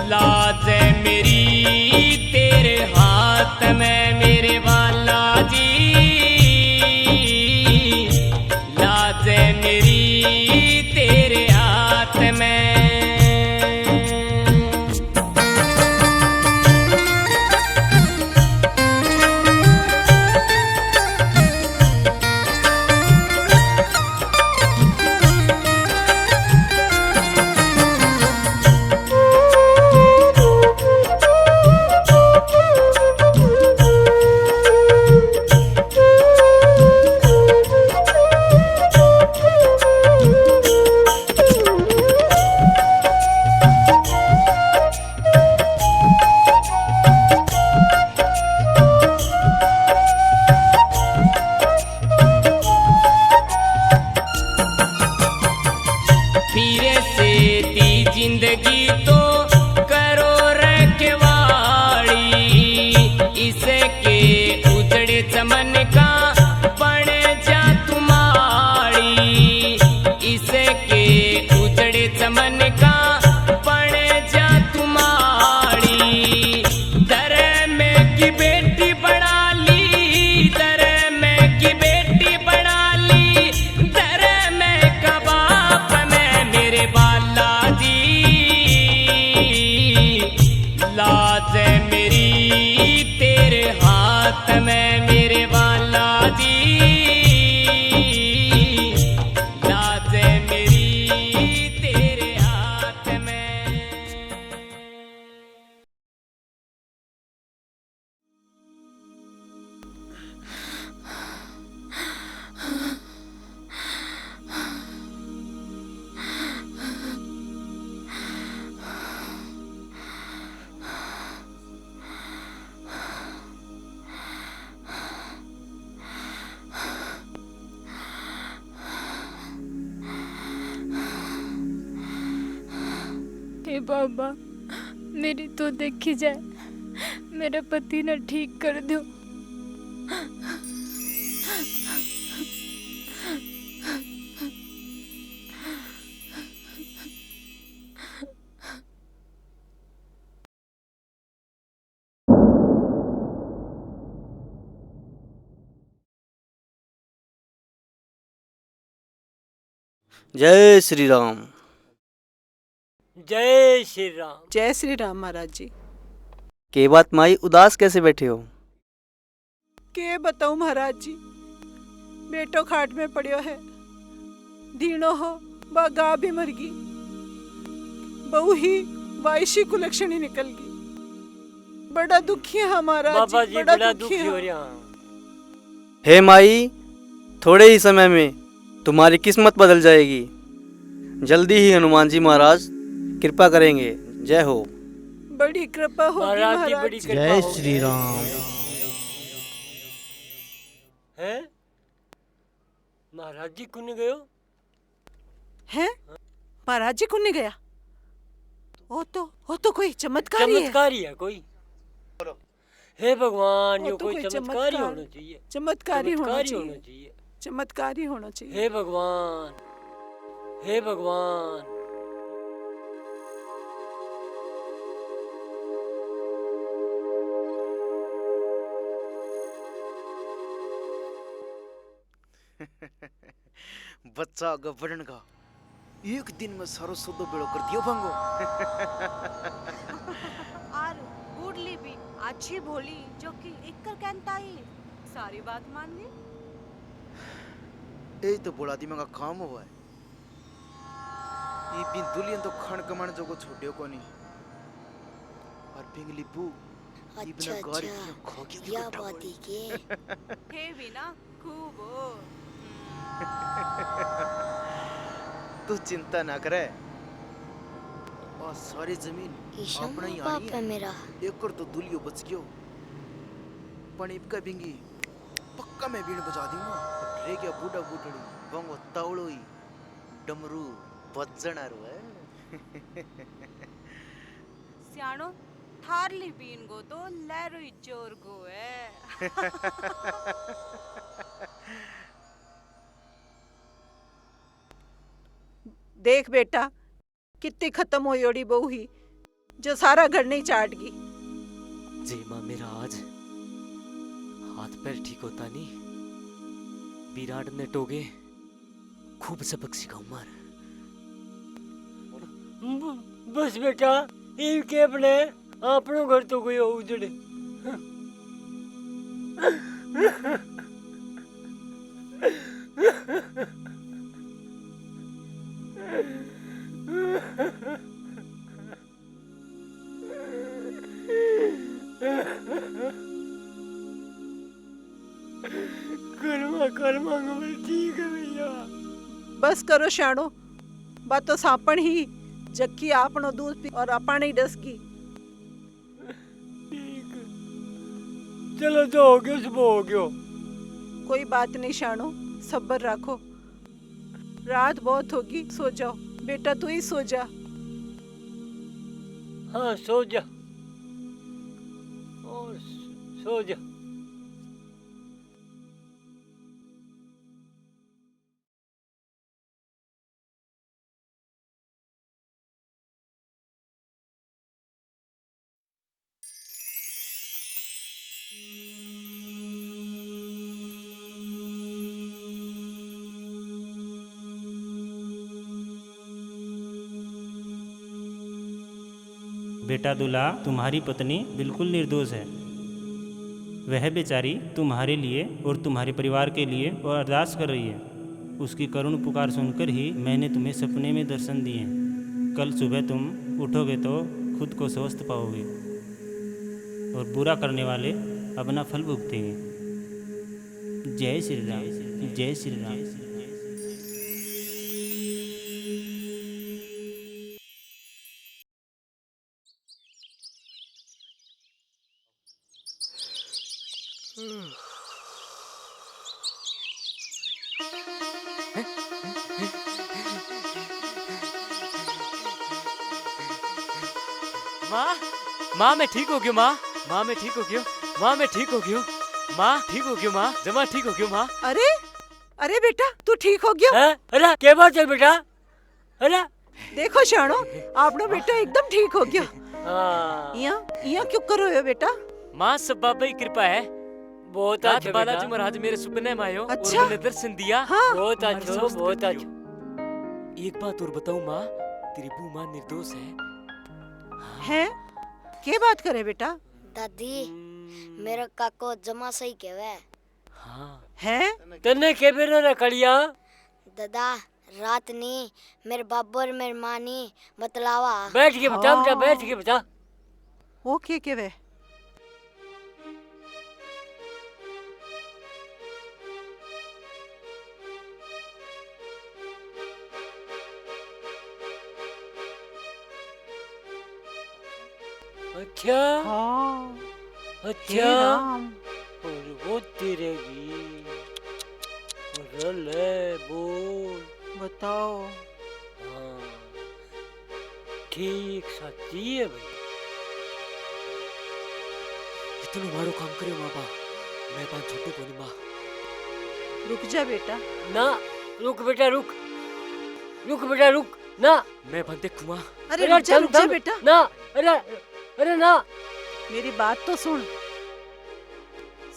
लाज मेरी तेरे हाथ में मेरे बाला जी, लाज मेरी तेरे हाथ में। फिर से दी जिंदगी तो करो रखवाड़ी, इसके उजड़े चमन का बन जा तुम्हारी, इसके उजड़े चमन का बन जा तुम्हारी। दर में की बेटी बना ली, दर में की बेटी बना ली, दर में कबाब में मेरे बाला जी, लाज मेरी तेरे हाथ में मेरे बाला जी, लाज मेरी तेरे हाथ में। हे बाबा, मेरी तो देखी जाए, मेरा पति न ठीक कर दो। जय श्री राम। जय श्री राम। जय श्री राम महाराज जी। के बात माई उदास कैसे बैठे हो? के बताऊं महाराज जी, बेटो खाट में पड़ियो है, दीनो हो बागा भी मर गई, बहू ही वायशी कुलक्षणी निकल गई। बड़ा दुखी है हमारा बाबा जी, बड़ा दुखी है। हो रहा। हे माई, थोड़े ही समय में तुम्हारी किस्मत बदल जाएगी। जल्दी ही हनुमान जी महाराज कृपा करेंगे। जय हो। बड़ी कृपा होगी महाराज की महाराज। बड़ी कृपा जय होगी। श्री राम। हैं? महाराज जी कुन गयो? हैं? महाराज जी कुने गया? वो तो कोई चमत्कारी है। चमत्कारी है कोई। हे भगवान, वो यो तो कोई कोई चमत्कारी चमत्कार- होना चाहिए। चमत्कारी होना होना चाहिए। चाहिए। चमत्कारी होना चाहिए। हे भगवान, हे भगवान। बच्चा गबरन का एक दिन में सारो सौदो बेड़ो कर दियो भंगो। और बूढ़ली भी अच्छी भोली जो कि एक कर कहता ही सारी बात मान ली। ए तो बोला दी का काम हुआ है। ये बिन दुलियन तो खण कमण जो को छोड़ियो को नहीं। और पिंगली बू अच्छा अच्छा या बात ही के हे भी ना खूब हो। तू चिंता ना करे। और सारी जमीन ईशा अपना ही बाप आनी है मेरा। एक और तो दुलियो बच गयो। पण इबका बिंगी पक्का मैं बीन बजा दूंगा। रे क्या बूढ़ा बूढ़ड़ी बंगो तावड़ो ही डमरू बजनारो है। सियाणो थारली बीन गो तो लहरो ही जोर गो है। देख बेटा कितनी खत्म हो योड़ी बहू ही जो सारा घर नहीं चाट गई। जी माँ, मेरा आज हाथ पैर ठीक होता नहीं। विराट ने टोगे खूब सबक सिखाऊं मार। बस बेटा, इनके अपने आपनों घर तो कोई उजड़े। कर्मा ठीक है भैया। बस करो शाणो, बात तो सापण ही जक्की आपनो दूध पी और अपन ही डस गई। चलो जो हो गयो सुबह हो गयो। कोई बात नहीं शाणो, सब्र रखो। रात बहुत होगी, सो जाओ बेटा, तू ही सो जा। हाँ सो जा और सो जा। बेटा दूल्हा, तुम्हारी पत्नी बिल्कुल निर्दोष है। वह बेचारी तुम्हारे लिए और तुम्हारे परिवार के लिए और अरदास कर रही है। उसकी करुण पुकार सुनकर ही मैंने तुम्हें सपने में दर्शन दिए हैं। कल सुबह तुम उठोगे तो खुद को स्वस्थ पाओगे और बुरा करने वाले अपना फल भुगतेंगे। जय श्री राम, जय श्री राम। माँ, माँ मैं ठीक हो गयो। माँ, माँ मैं ठीक हो गयो। माँ मैं ठीक हो गयो। माँ ठीक हो गयो। माँ जमा ठीक हो गयो। माँ अरे अरे बेटा, तू ठीक हो गया? अरे क्या बात है बेटा? अरे देखो शाणो, आपनो बेटा एकदम ठीक हो गया। यहाँ क्यों करो हो बेटा? माँ सब बाबा की कृपा है। बहुत रात अच्छा बालाजी बेटा। महाराज मेरे सपने में आयो अच्छा? और मैंने दर्शन दिया। हाँ। बहुत और अच्छा, स्वस्थ बहुत कर अच्छा। दियो। एक बात और बताऊं माँ, तेरी बू माँ निर्दोष है। हैं? क्या बात करे बेटा? दादी मेरा काको जमा सही कहवे। हैं? तन्ने के बेरो रखड़िया? दादा रात नी मेरे बाबू और मेरी माँ नी बतलावा। बैठ के बता बेटा, बैठ के बता। वो के वे? अच्छा हाँ अच्छा राम। और वो तेरेगी ले बोल बताओ। हाँ ठीक सच्ची है भाई। इतना मारो काम करे बाबा, मैं पान छोटू कोनी माँ। रुक जा बेटा। ना रुक बेटा रुक, रुक बेटा रुक ना। मैं पान देखूँ माँ। अरे रुक जा बेटा। ना अरे अरे ना, मेरी बात तो सुन,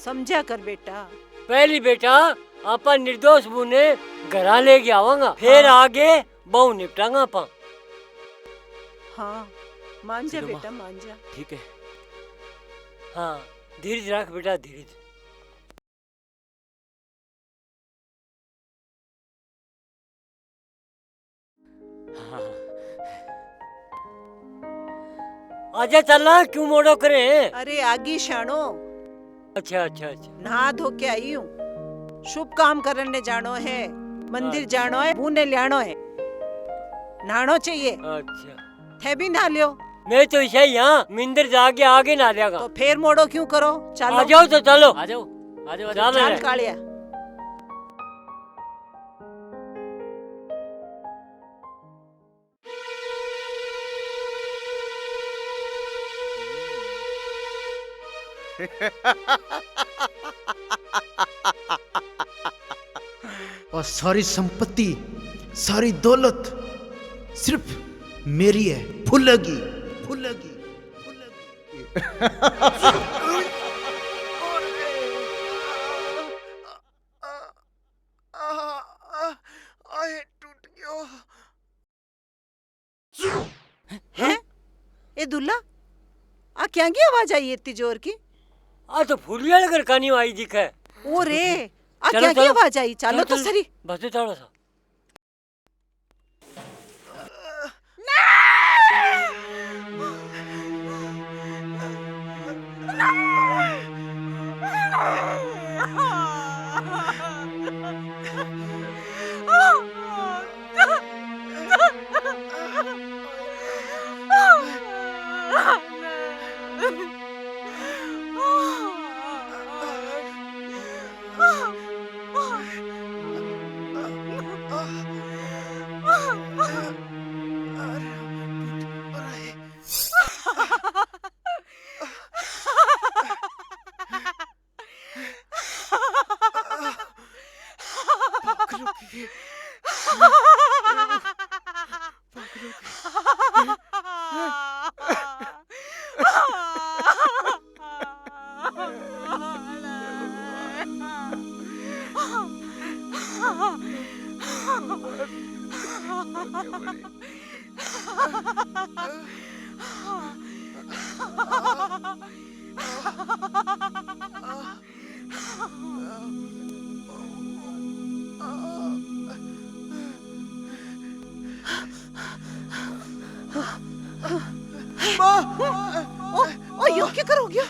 समझा कर बेटा। पहली बेटा आपा निर्दोष बुने घरा लेके आवांगा, फिर आगे बहु निपटांगा आपा। हाँ मान जा ठीक है बेटा, माँ। मान जा। ठीक है। हाँ धीरज रख बेटा, धीरज। हाँ आजा चलना, क्यों मोड़ो करे। अरे आगे शानो। अच्छा अच्छा अच्छा। नहा धो के आई हूँ, शुभ काम करने जानो है, मंदिर जानो है, बूने लियानो है, नहानो चाहिए। अच्छा थे भी नहा लियो। मैं तो ऐसा ही यहाँ मिंदर जाके आगे ना लेगा। तो फिर मोड़ो क्यों करो, चलो। आ जाओ तो चलो। आ जाओ आ जाओ। चल कालिया। और सारी संपत्ति, सारी दौलत सिर्फ मेरी है, फुलगी फुलगी टूट गया। हैं? ए दुल्ला, आ क्या की आवाज आई इतनी जोर की? आ तो फुलिया लगर कानी आई दिखे। ओ रे, आ क्या की आवाज आई? चलो तो सरी। बस थोड़ा सा। ओ यो क्या कर हो गया?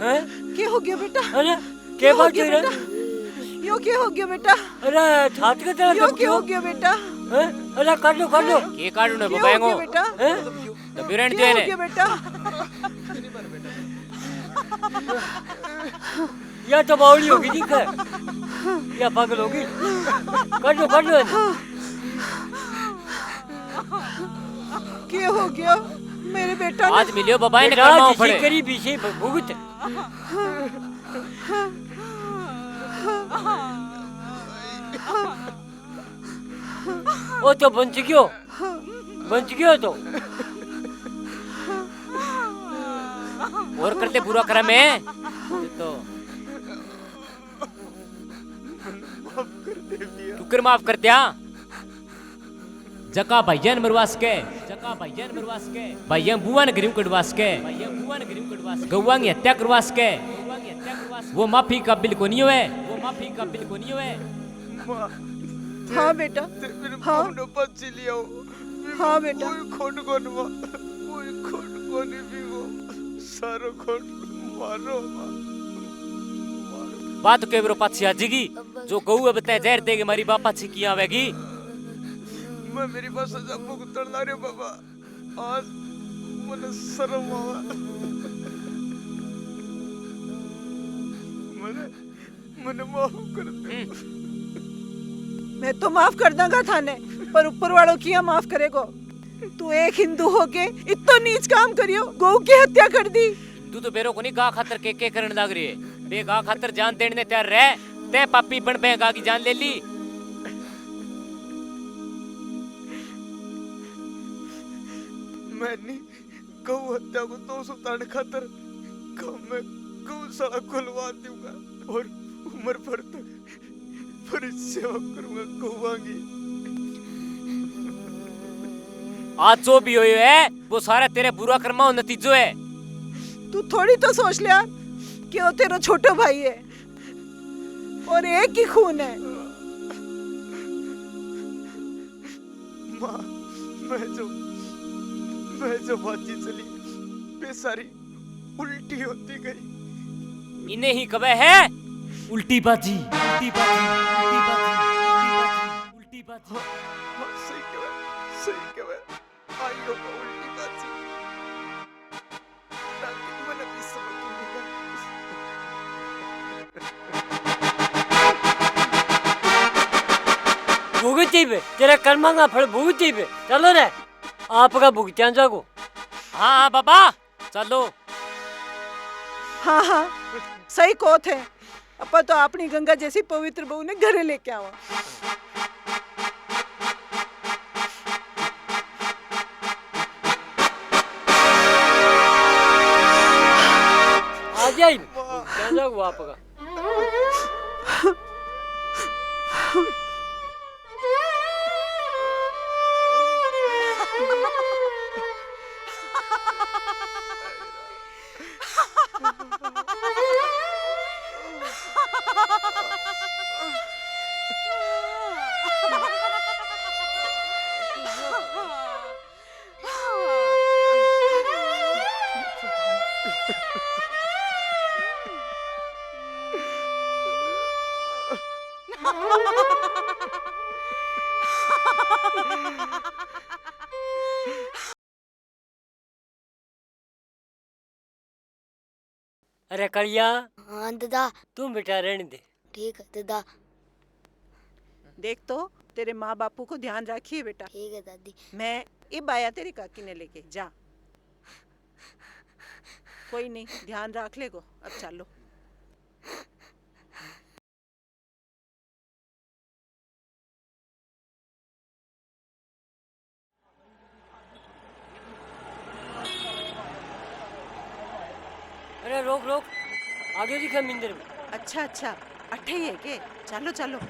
हैं? क्या हो गया बेटा? अरे क्या बात कर रहा? यो क्या हो गया बेटा? अरे छाती का तरह यो क्या हो गया बेटा? हैं? अरे काट लो काट लो। के काटू ने क्या हो बबाएंगो गया बेटा? हैं? तो बिरन क्या हो देने गया बेटा? या तो बावली होगी दिखे, या पागल होगी। काट लो काट लो। क्या हो गया मेरे बेटा ने? आज मिलियो बबाई ने करना पड़े। करी पीछे भुगत। ओ तो बंच गयो तो। और करते पूरा करा मैं तो टुकर माफ कर दिया। जका भाईजान मरवास के भाईजान बुआ ने गरीब कटवास के गौवा की हत्या करवास के वो माफी का बिल को नहीं हुए। हाँ बेटा, हाँ हाँ बेटा। बात के बरो पाछी आजीगी जो गऊ है बताए जहर देगे मारी बापा छी किया आवेगी। मैं मेरी बात सजा भुगतन ला रे बाबा। आज मन शर्म आवा मन माफ कर दे। मैं तो माफ कर दूंगा थाने, पर ऊपर वालों किया माफ करेगो। तू एक हिंदू होके इतना नीच काम करियो, गौ की हत्या कर दी। तू तो बेरो को नहीं गा खातर के करन लाग रही है। बे गा खातर जान देने ने तैयार रह, ते पापी बन बे गा की जान ले ली। मैंने गौ हत्या को दोष उतारने खातर मैं गौशाला खुलवा दूंगा और उम्र भर तक फर्ज सेवा करूंगा गौवा की। आज जो भी हुई है वो सारा तेरे बुरा कर्मा और नतीजो है। तू थोड़ी तो सोच लिया कि वो तेरा छोटा भाई है और एक ही खून है। माँ, मैं जो बाजी चली बेसारी उल्टी होती गई। इन्हें ही कबे है उल्टी बाजी, उल्टी बाजी, उल्टी बाजी, उल्टी बाजी। हाँ, सही कहे आई हो उल्टी बाजी। नाकी मन भी समझ भुगती पे तेरा कर्मा का फल भुगती पे। चलो रे आपका भुगतान जागो। हाँ बाबा चलो। हाँ सही को थे। अपन तो अपनी गंगा जैसी पवित्र बहू ने घरे लेके आवा। आ जाए भुगतान जागो आपका। अरे कलिया। हाँ दादा। तुम बेटा रहने दे। ठीक है दादा। देख तो तेरे माँ बापू को ध्यान रखिए बेटा। ठीक है दादी। मैं इब आया तेरी काकी ने लेके जा। कोई नहीं ध्यान रख लेगो। अब चलो। अरे रोक रोक आगे दिखा मंदिर में। अच्छा अठे ही है के? चलो चलो हाँ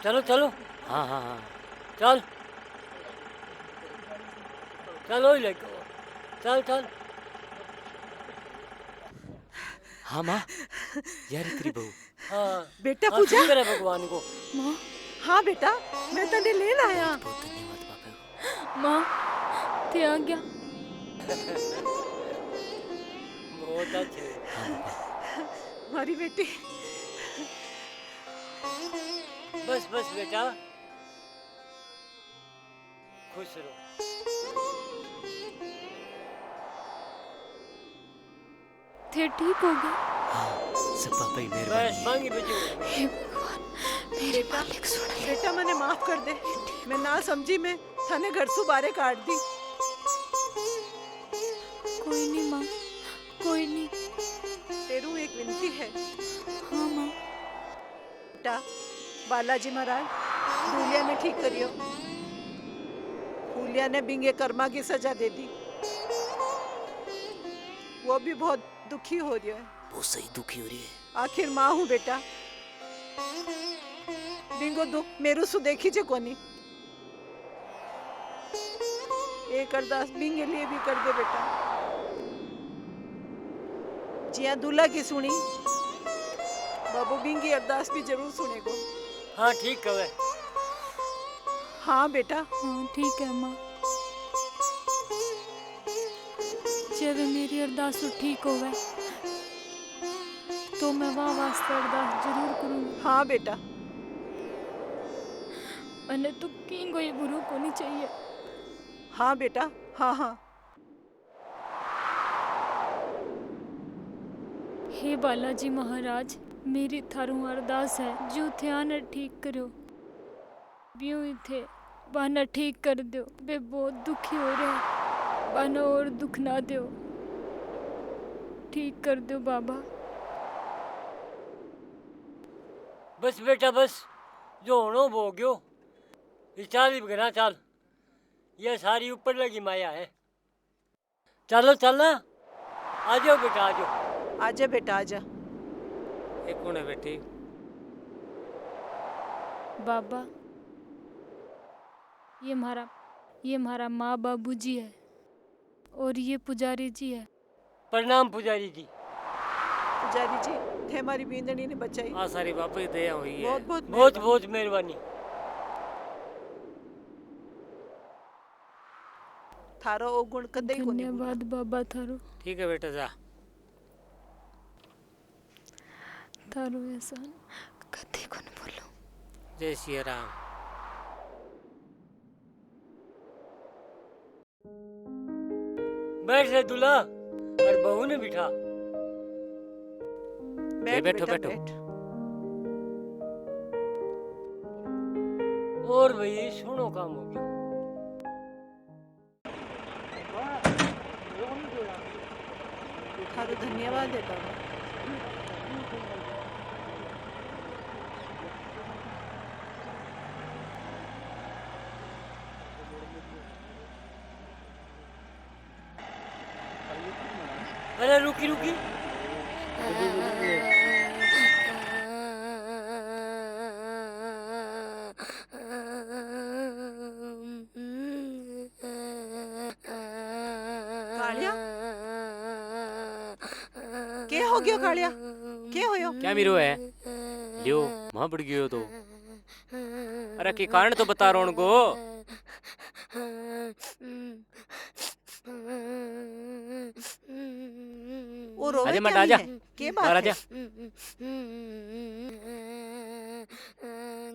चल चलो चल। हाँ माँ यार तेरी बहू। हाँ बेटा पूजा करे भगवान को। माँ। हाँ बेटा मैं तने लेन आया। बहुत धन्यवाद बाबा। माँ ते आ गया। बहुत अच्छे। हमारी बेटी। बस बेटा खुश रहो। थे ठीक हो गया। हाँ सब पापा ही बस मेहरबानी। मांगी बेटी। हे भगवान मेरे मालिक सुन ले। बेटा मैंने माफ कर दे। मैं ना समझी मैं थाने घर से बारे काट दी। कोई नहीं माँ कोई नहीं। तेरू एक विनती है। हाँ माँ। बेटा बालाजी महाराज फूलिया ने ठीक करियो। फूलिया ने बिंगे कर्मा की सजा दे दी। वो भी बहुत दुखी हो रही है। बहुत सही दुखी हो रही है। आखिर माँ हूँ बेटा। बिंगो दुख मेरू सु देखी जे कोनी। एक अरदास बिंगे लिए भी कर दे बेटा। जिया दूल्हा की सुनी बाबू बिंगी अरदास भी जरूर सुनेगो। हाँ ठीक है। हाँ बेटा। हाँ ठीक है माँ। जब मेरी अरदास ठीक होवे तो मैं वहाँ वास्ते अरदास जरूर करूँगी। हाँ बेटा। अने तो किंग कोई बुरू को नहीं चाहिए। हाँ बेटा, हाँ हाँ। हे बालाजी महाराज, मेरी थारू अरदास है जो ध्यान ठीक करो। ब्यों ही थे बाना ठीक कर दो, बे बहुत दुखी हो रहे, बाना और दुख ना दो, ठीक कर दो बाबा। बस बेटा बस, जो होनो वो हो गयो। चाल ही बगना चाल, ये सारी ऊपर लगी माया है। चलो चलना, आ जाओ बेटा आ जाओ। आजा बेटा आजा। एक कौन है बेटी? बाबा ये हमारा माँ बाबूजी है और ये पुजारी जी है। प्रणाम पुजारी जी। पुजारी जी थे हमारी बींदनी ने बचाई। हाँ सारी बाबा की दया हुई है। बहुत बहुत बहुत बहुत मेहरबानी। थारो ओ गुण कदे को नहीं। धन्यवाद बाबा थारो। ठीक है बेटा जा। थारो एहसान कदे को न बोलो। जय श्री राम। बैठ रे दूल्हा, और बहू ने बिठा। बैठो बैठो। और भाई सुनो काम हो गया। थारो धन्यवाद है बाबा। अरे रुकी रुकी। कालिया के हो गयो? कालिया के होयो? क्या मीरो है? लियो वहां पड़ गयो तो। अरे के कारण तो बता रहा उनको। वो रोवे आजा मत क्या आजा। है? के बात बाहर है? आजा।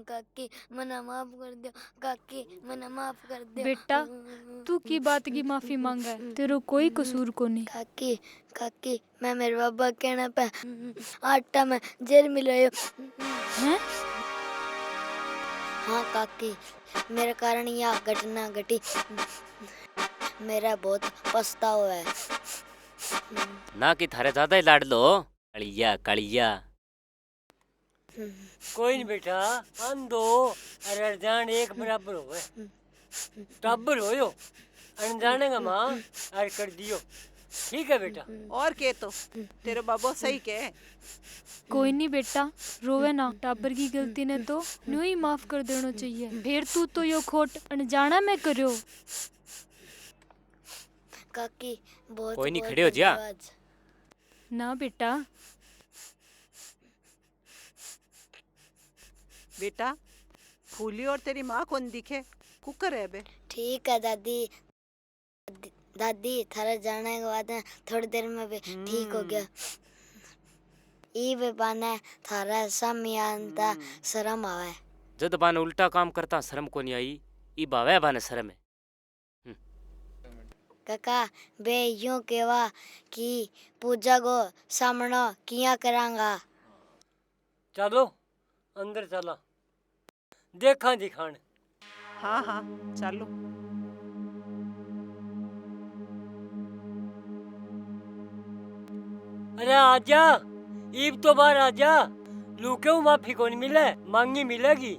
काकी मना माफ कर दो, काकी मना माफ कर दो। बेटा तू की बात की माफी मांगा है, तेरो कोई कसूर को नहीं। काकी काकी मैं मेरे बाबा कहने पे आटा में जेल मिल रही हैं? हाँ काकी, मेरे कारण यह घटना घटी। मेरा बहुत पछतावा है। ना कि थारे ज्यादा ही लाड लो। कालिया कालिया। कोई नहीं बेटा, हम दो अरे अनजान एक बराबर हो गए। टब्बर हो यो अनजाने का माँ अरे कर दियो। ठीक है बेटा। और के तो तेरे बाबा सही के। कोई नहीं बेटा, रोवे ना। टाबर की गलती ने तो न्यू ही माफ कर देना चाहिए। फिर तू तो यो खोट अनजाना में करो। काकी बहुत कोई नहीं, खड़े हो जा। ना बेटा। बेटा फूली और तेरी माँ कौन दिखे? कुकर है बे। ठीक है दादी। दादी थारा जाने के बाद थोड़ी देर में भी ठीक हो गया। ई वे बाने थारा समयांता शर्म आवे। जद बाने उल्टा काम करता शर्म को नहीं आई। ई बावे बाने शर्म है। काका बे यूं केवा कि पूजा को सामना किया करांगा। चलो अंदर चला, देखा दिखान। हाँ हाँ चलो। अरे आजा, ईब तो बाहर आजा। लूके माफी कौन मिले, मांगी मिलेगी।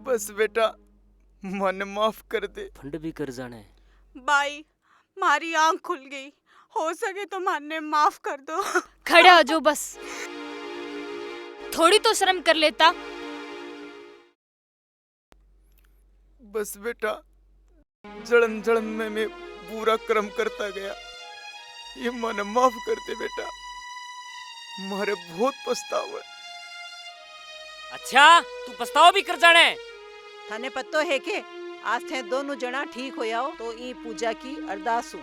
बस बेटा मन माफ कर दे। फंड भी कर जाने। बाई मारी आंख खुल गई, हो सके तो मानने माफ कर दो। खड़े हो जो बस, थोड़ी तो शर्म कर लेता। बस बेटा जलन जलन में मैं बुरा कर्म करता गया। ये मन माफ कर दे बेटा, मारे बहुत पछतावा है। अच्छा तू पछतावा भी कर जाने। थाने पत्तो है के आज थे दोनों जना ठीक हो जाओ तो ई पूजा की अरदास हूँ।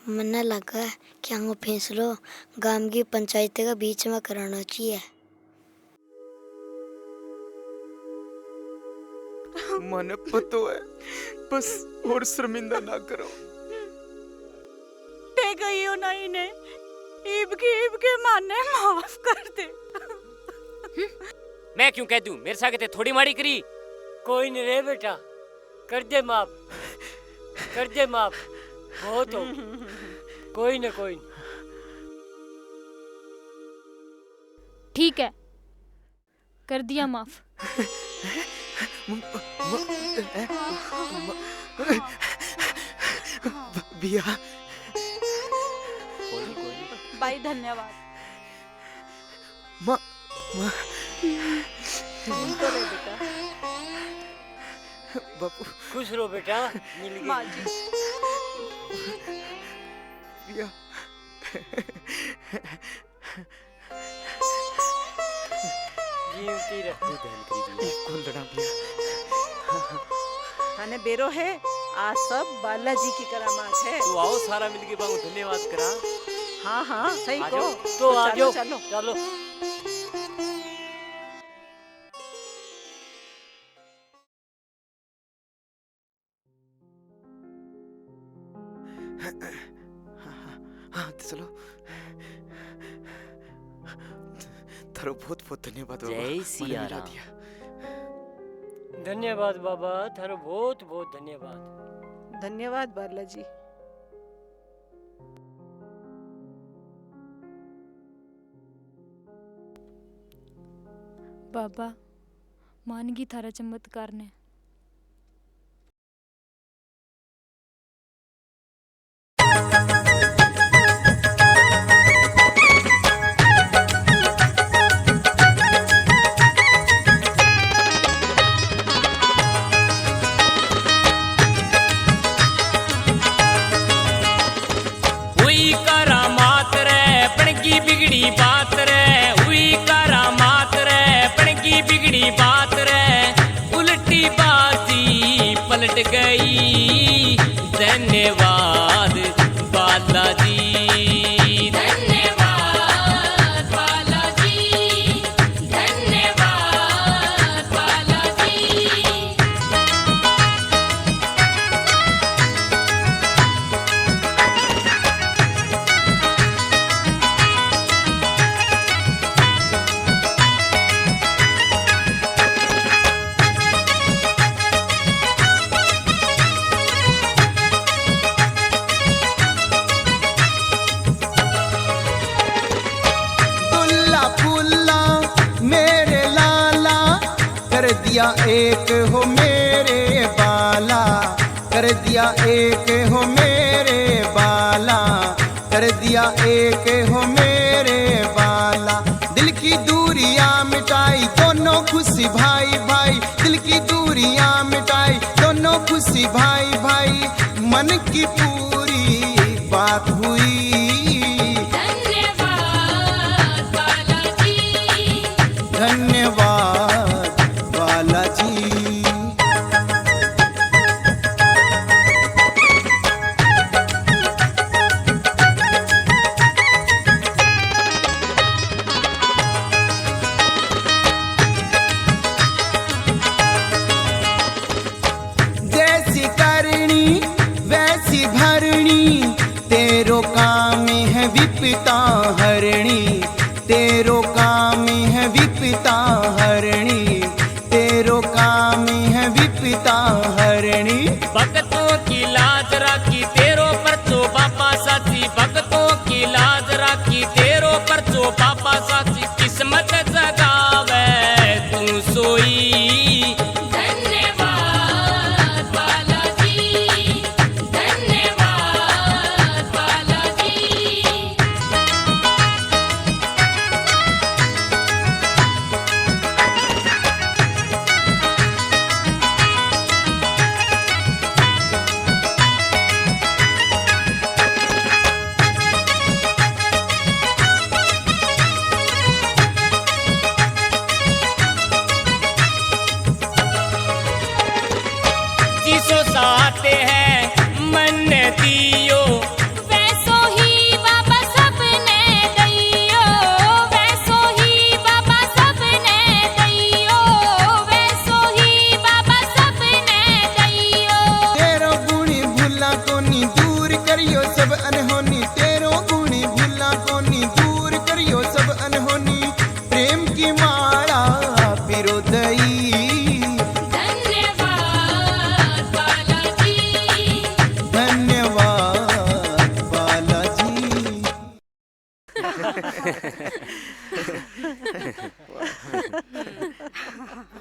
मन्ने लगा कि वो फैसलो गांव की पंचायत के बीच में कराना चाहिए। मन पतो है, बस और शर्मिंदा ना करो। ते गई हो नहीं ने ईब के माने माफ कर दे। मैं क्यों कह दूं, मेरे साथ थोड़ी माड़ी करी। कोई नहीं रे बेटा, कर दे माफ, कर दे माफ, बहुत हो। कोई न कोई न। ठीक है, कर दिया माफ। बिया भाई धन्यवाद। माँ तो रे बेटा। बापू खुश रहो बेटा, मिल गई। माँ जी बिया जीवती रहो। कौन लड़ा बिया? थाने बेरो है, आज सब बालाजी की करामात है। तो आओ सारा मिलके बाबू धन्यवाद करा। हाँ हाँ सही आ को। जाओ, तो आ चलो, जाओ, चलो चलो। हाँ तो चलो। थारो बहुत बहुत धन्यवाद बाबा। जय सिया मन मिला राम। दिया। धन्यवाद बाबा, थारो बहुत बहुत धन्यवाद। धन्यवाद बालाजी। बाबा मानगी थारा चमत्कार ने। हुई करामात रे पण की बिगड़ी बात रे, हुई करामात रे पण की बिगड़ी बात रे, उल्टी बाजी पलट गई। धन्यवाद बालाजी, धन्यवाद बालाजी, धन्यवाद बालाजी। दुल्ला फुल्ला मेरे लाला, कर दिया एक हो मेरे बाला, कर दिया एक हो मेरे बाला, कर दिया एक हो मेरे बाला। दिल की दूरियां मिटाई दोनों खुशी भाई भाई, दिल की दूरियां मिटाई दोनों खुशी भाई भाई, मन की पूरी बात हुई। धन्यवाद बालाजी। जैसी करनी वैसी भरनी, तेरो काम है विपता हरणी, तेरो काम है विपता हरणी, तेरो काम है विपता हरणी। भक्तों की लाज राखी तेरो परचो बापा साची, भक्तों की लाज राखी तेरो परचो बापा साची, किस्मत जगावे तू सोई। धन्यवाद बालाजी, धन्यवाद बालाजी। माला पिरो दई। धन्यवाद बालाजी। धन्यवाद बालाजी।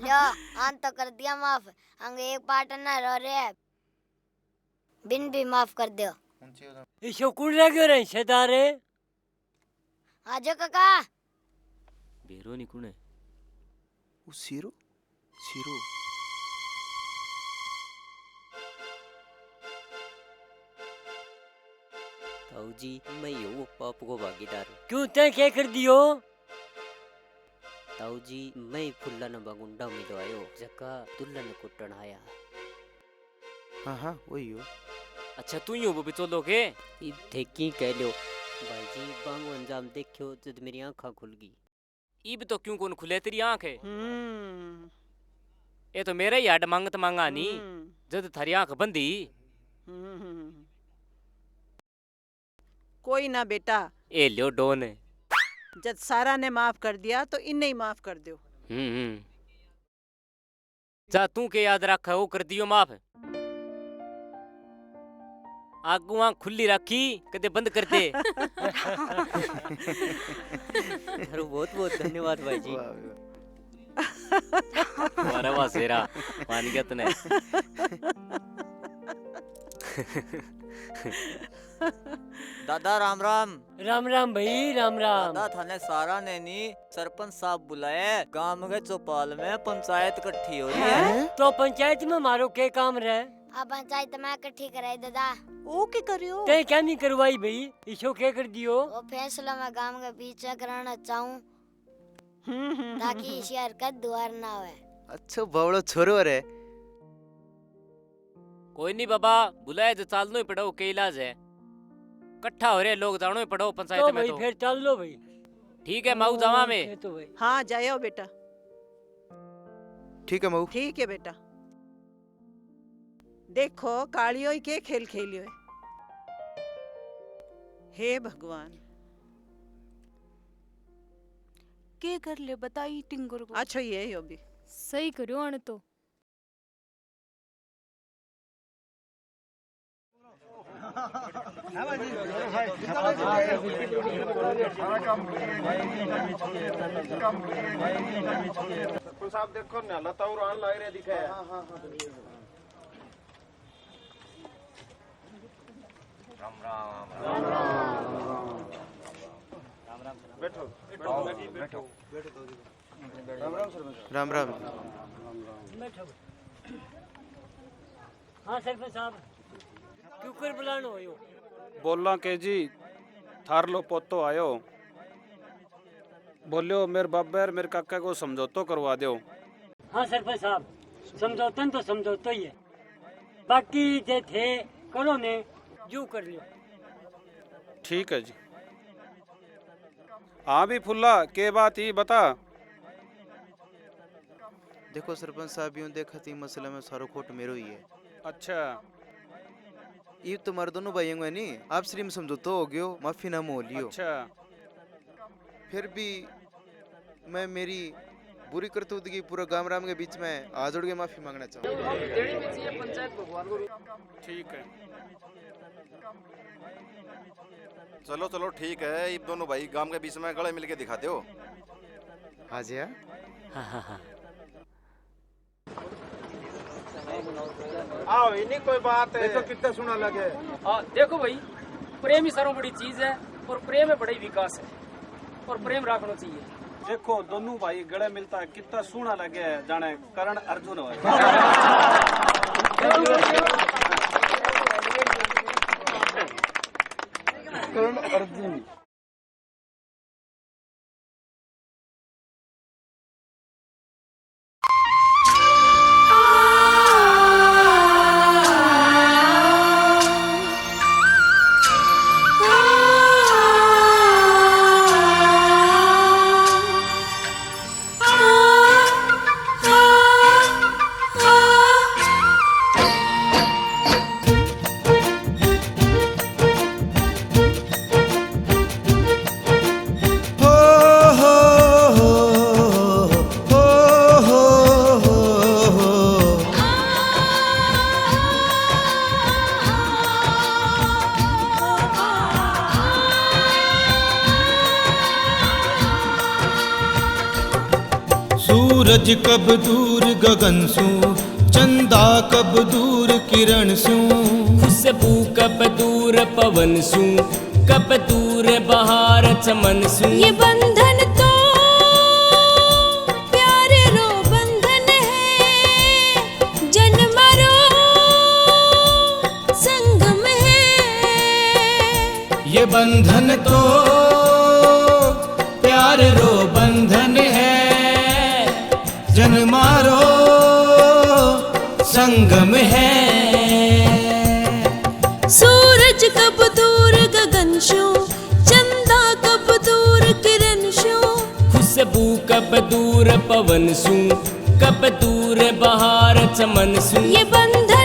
लो आन तो कर दिया माफ, अंग एक पार्टनर और है बिन भी माफ कर दो। इसको कौन रह गयो रे हिस्सेदारे? आजो काका। बेरो नहीं कौन है? वो सीरो सीरो ताऊ जी मैं हूँ पाप को भागीदार। क्यों तय क्या कर दियो? ताऊ जी मैं फुल्ला न बागुंडा मिलवायो जका दुल्हन कुटन आया। हाँ हाँ वही हो। अच्छा तू ही हो वो बिचौलो के? इब ठेकी कह लो भाई जी बांगो अंजाम देखियो जब मेरी आँखा खुल गई। इब तो क्यों कौन खुले तेरी आँख है? ये तो मेरा ही हड मांगत मांगा नी जद थारी आँख बंदी। कोई ना बेटा, ए लो डोन है। जब सारा ने माफ कर दिया तो इन्हें ही माफ कर दो। जा तू के याद रखा वो कर दियो माफ। आगू आँख खुली रखी कदे बंद कर दे। बहुत बहुत धन्यवाद भाई जी। वाह वाह सेरा मान गया तने। दादा राम राम। राम राम भाई राम राम। दादा थाने सारा ने नी सरपंच साहब बुलाए गांव के चौपाल में पंचायत इकट्ठी हो रही है। तो पंचायत में मारो के काम रहे? अब पंचायत में इकट्ठी कराई दादा। ओ के करियो? ते क्या नहीं करवाई भाई? इसो क्या कर दियो? वो फैसला मैं गांव के बीच में कराना चाहूँ ताकि इसी हरकत दोबारा ना होए। अच्छा बावड़ो छोरो रे। कोई नहीं बाबा बुलाए तो चालनो ही पड़ो के इलाज है। इकट्ठा हो रहे लोग जानो ही पड़ो पंचायत में। तो फिर चल लो भाई। ठीक है माऊ जावा में। तो भाई हाँ जाओ बेटा। ठीक है माऊ। ठीक है बेटा। देखो कालियो ही के खेल खेलियो है। हे भगवान के कर ले बताई टिंगुर को। अच्छा ये हो भी सही करो आने तो। साहब देखो ना लताऊ रान लाग रहे दिखे। राम राम राम राम। बैठो बैठो बैठो बैठो। राम राम सरपंच। राम राम। हाँ सरपंच साहब क्यों कर बुलानो हो? बोला के जी थार लो पोतो आयो बोलियो मेरे बाबर मेरे काका को समझौतो करवा दो। हाँ सरपंच साहब समझौतन तो समझौता ही है, बाकी जे थे करो ने यूं कर लियो। ठीक है जी। हाँ भी फुल्ला के बात ही बता। देखो सरपंच साहब यूं देखा थी मसले में सारो खोट मेरो ही है। अच्छा ये तुम्हारे दोनों भाइयों में नहीं आप श्री में समझौता हो गयो माफी ना मोल लियो। अच्छा फिर भी मैं मेरी बुरी करतूतगी पूरा गांव राम के बीच में हाथ जोड़ के माफी मांगना चाहूँ। ठीक है चलो चलो ठीक है। ये दोनों भाई गांव के बीच में गले मिलके दिखाते हो। हाँ जी हाँ। आओ इन्हीं कोई बात है। देखो कितना सुना लगे। देखो भाई प्रेम ही सर्व बड़ी चीज है और प्रेम में बड़ी विकास है और प्रेम रखना चाहिए। देखो दोनों भाई गले मिलता है कितना सोना लगे जाने करण अर्जुन हो। करण अर्जुन सूरज कब दूर गगन सू चंदा कब दूर किरण सू खुशबू कब दूर पवन सू कब दूर बहार चमन सू ये बंधन तो प्यारे रो बंधन है जन्मरो संगम है ये बंधन तो प्यार रो बंधन है जन्मारो संगम है सूरज कब दूर गगन शो चंदा कब दूर किरण शो खुशबू कब दूर पवन सू कब दूर बहार चमन सू ये बंधन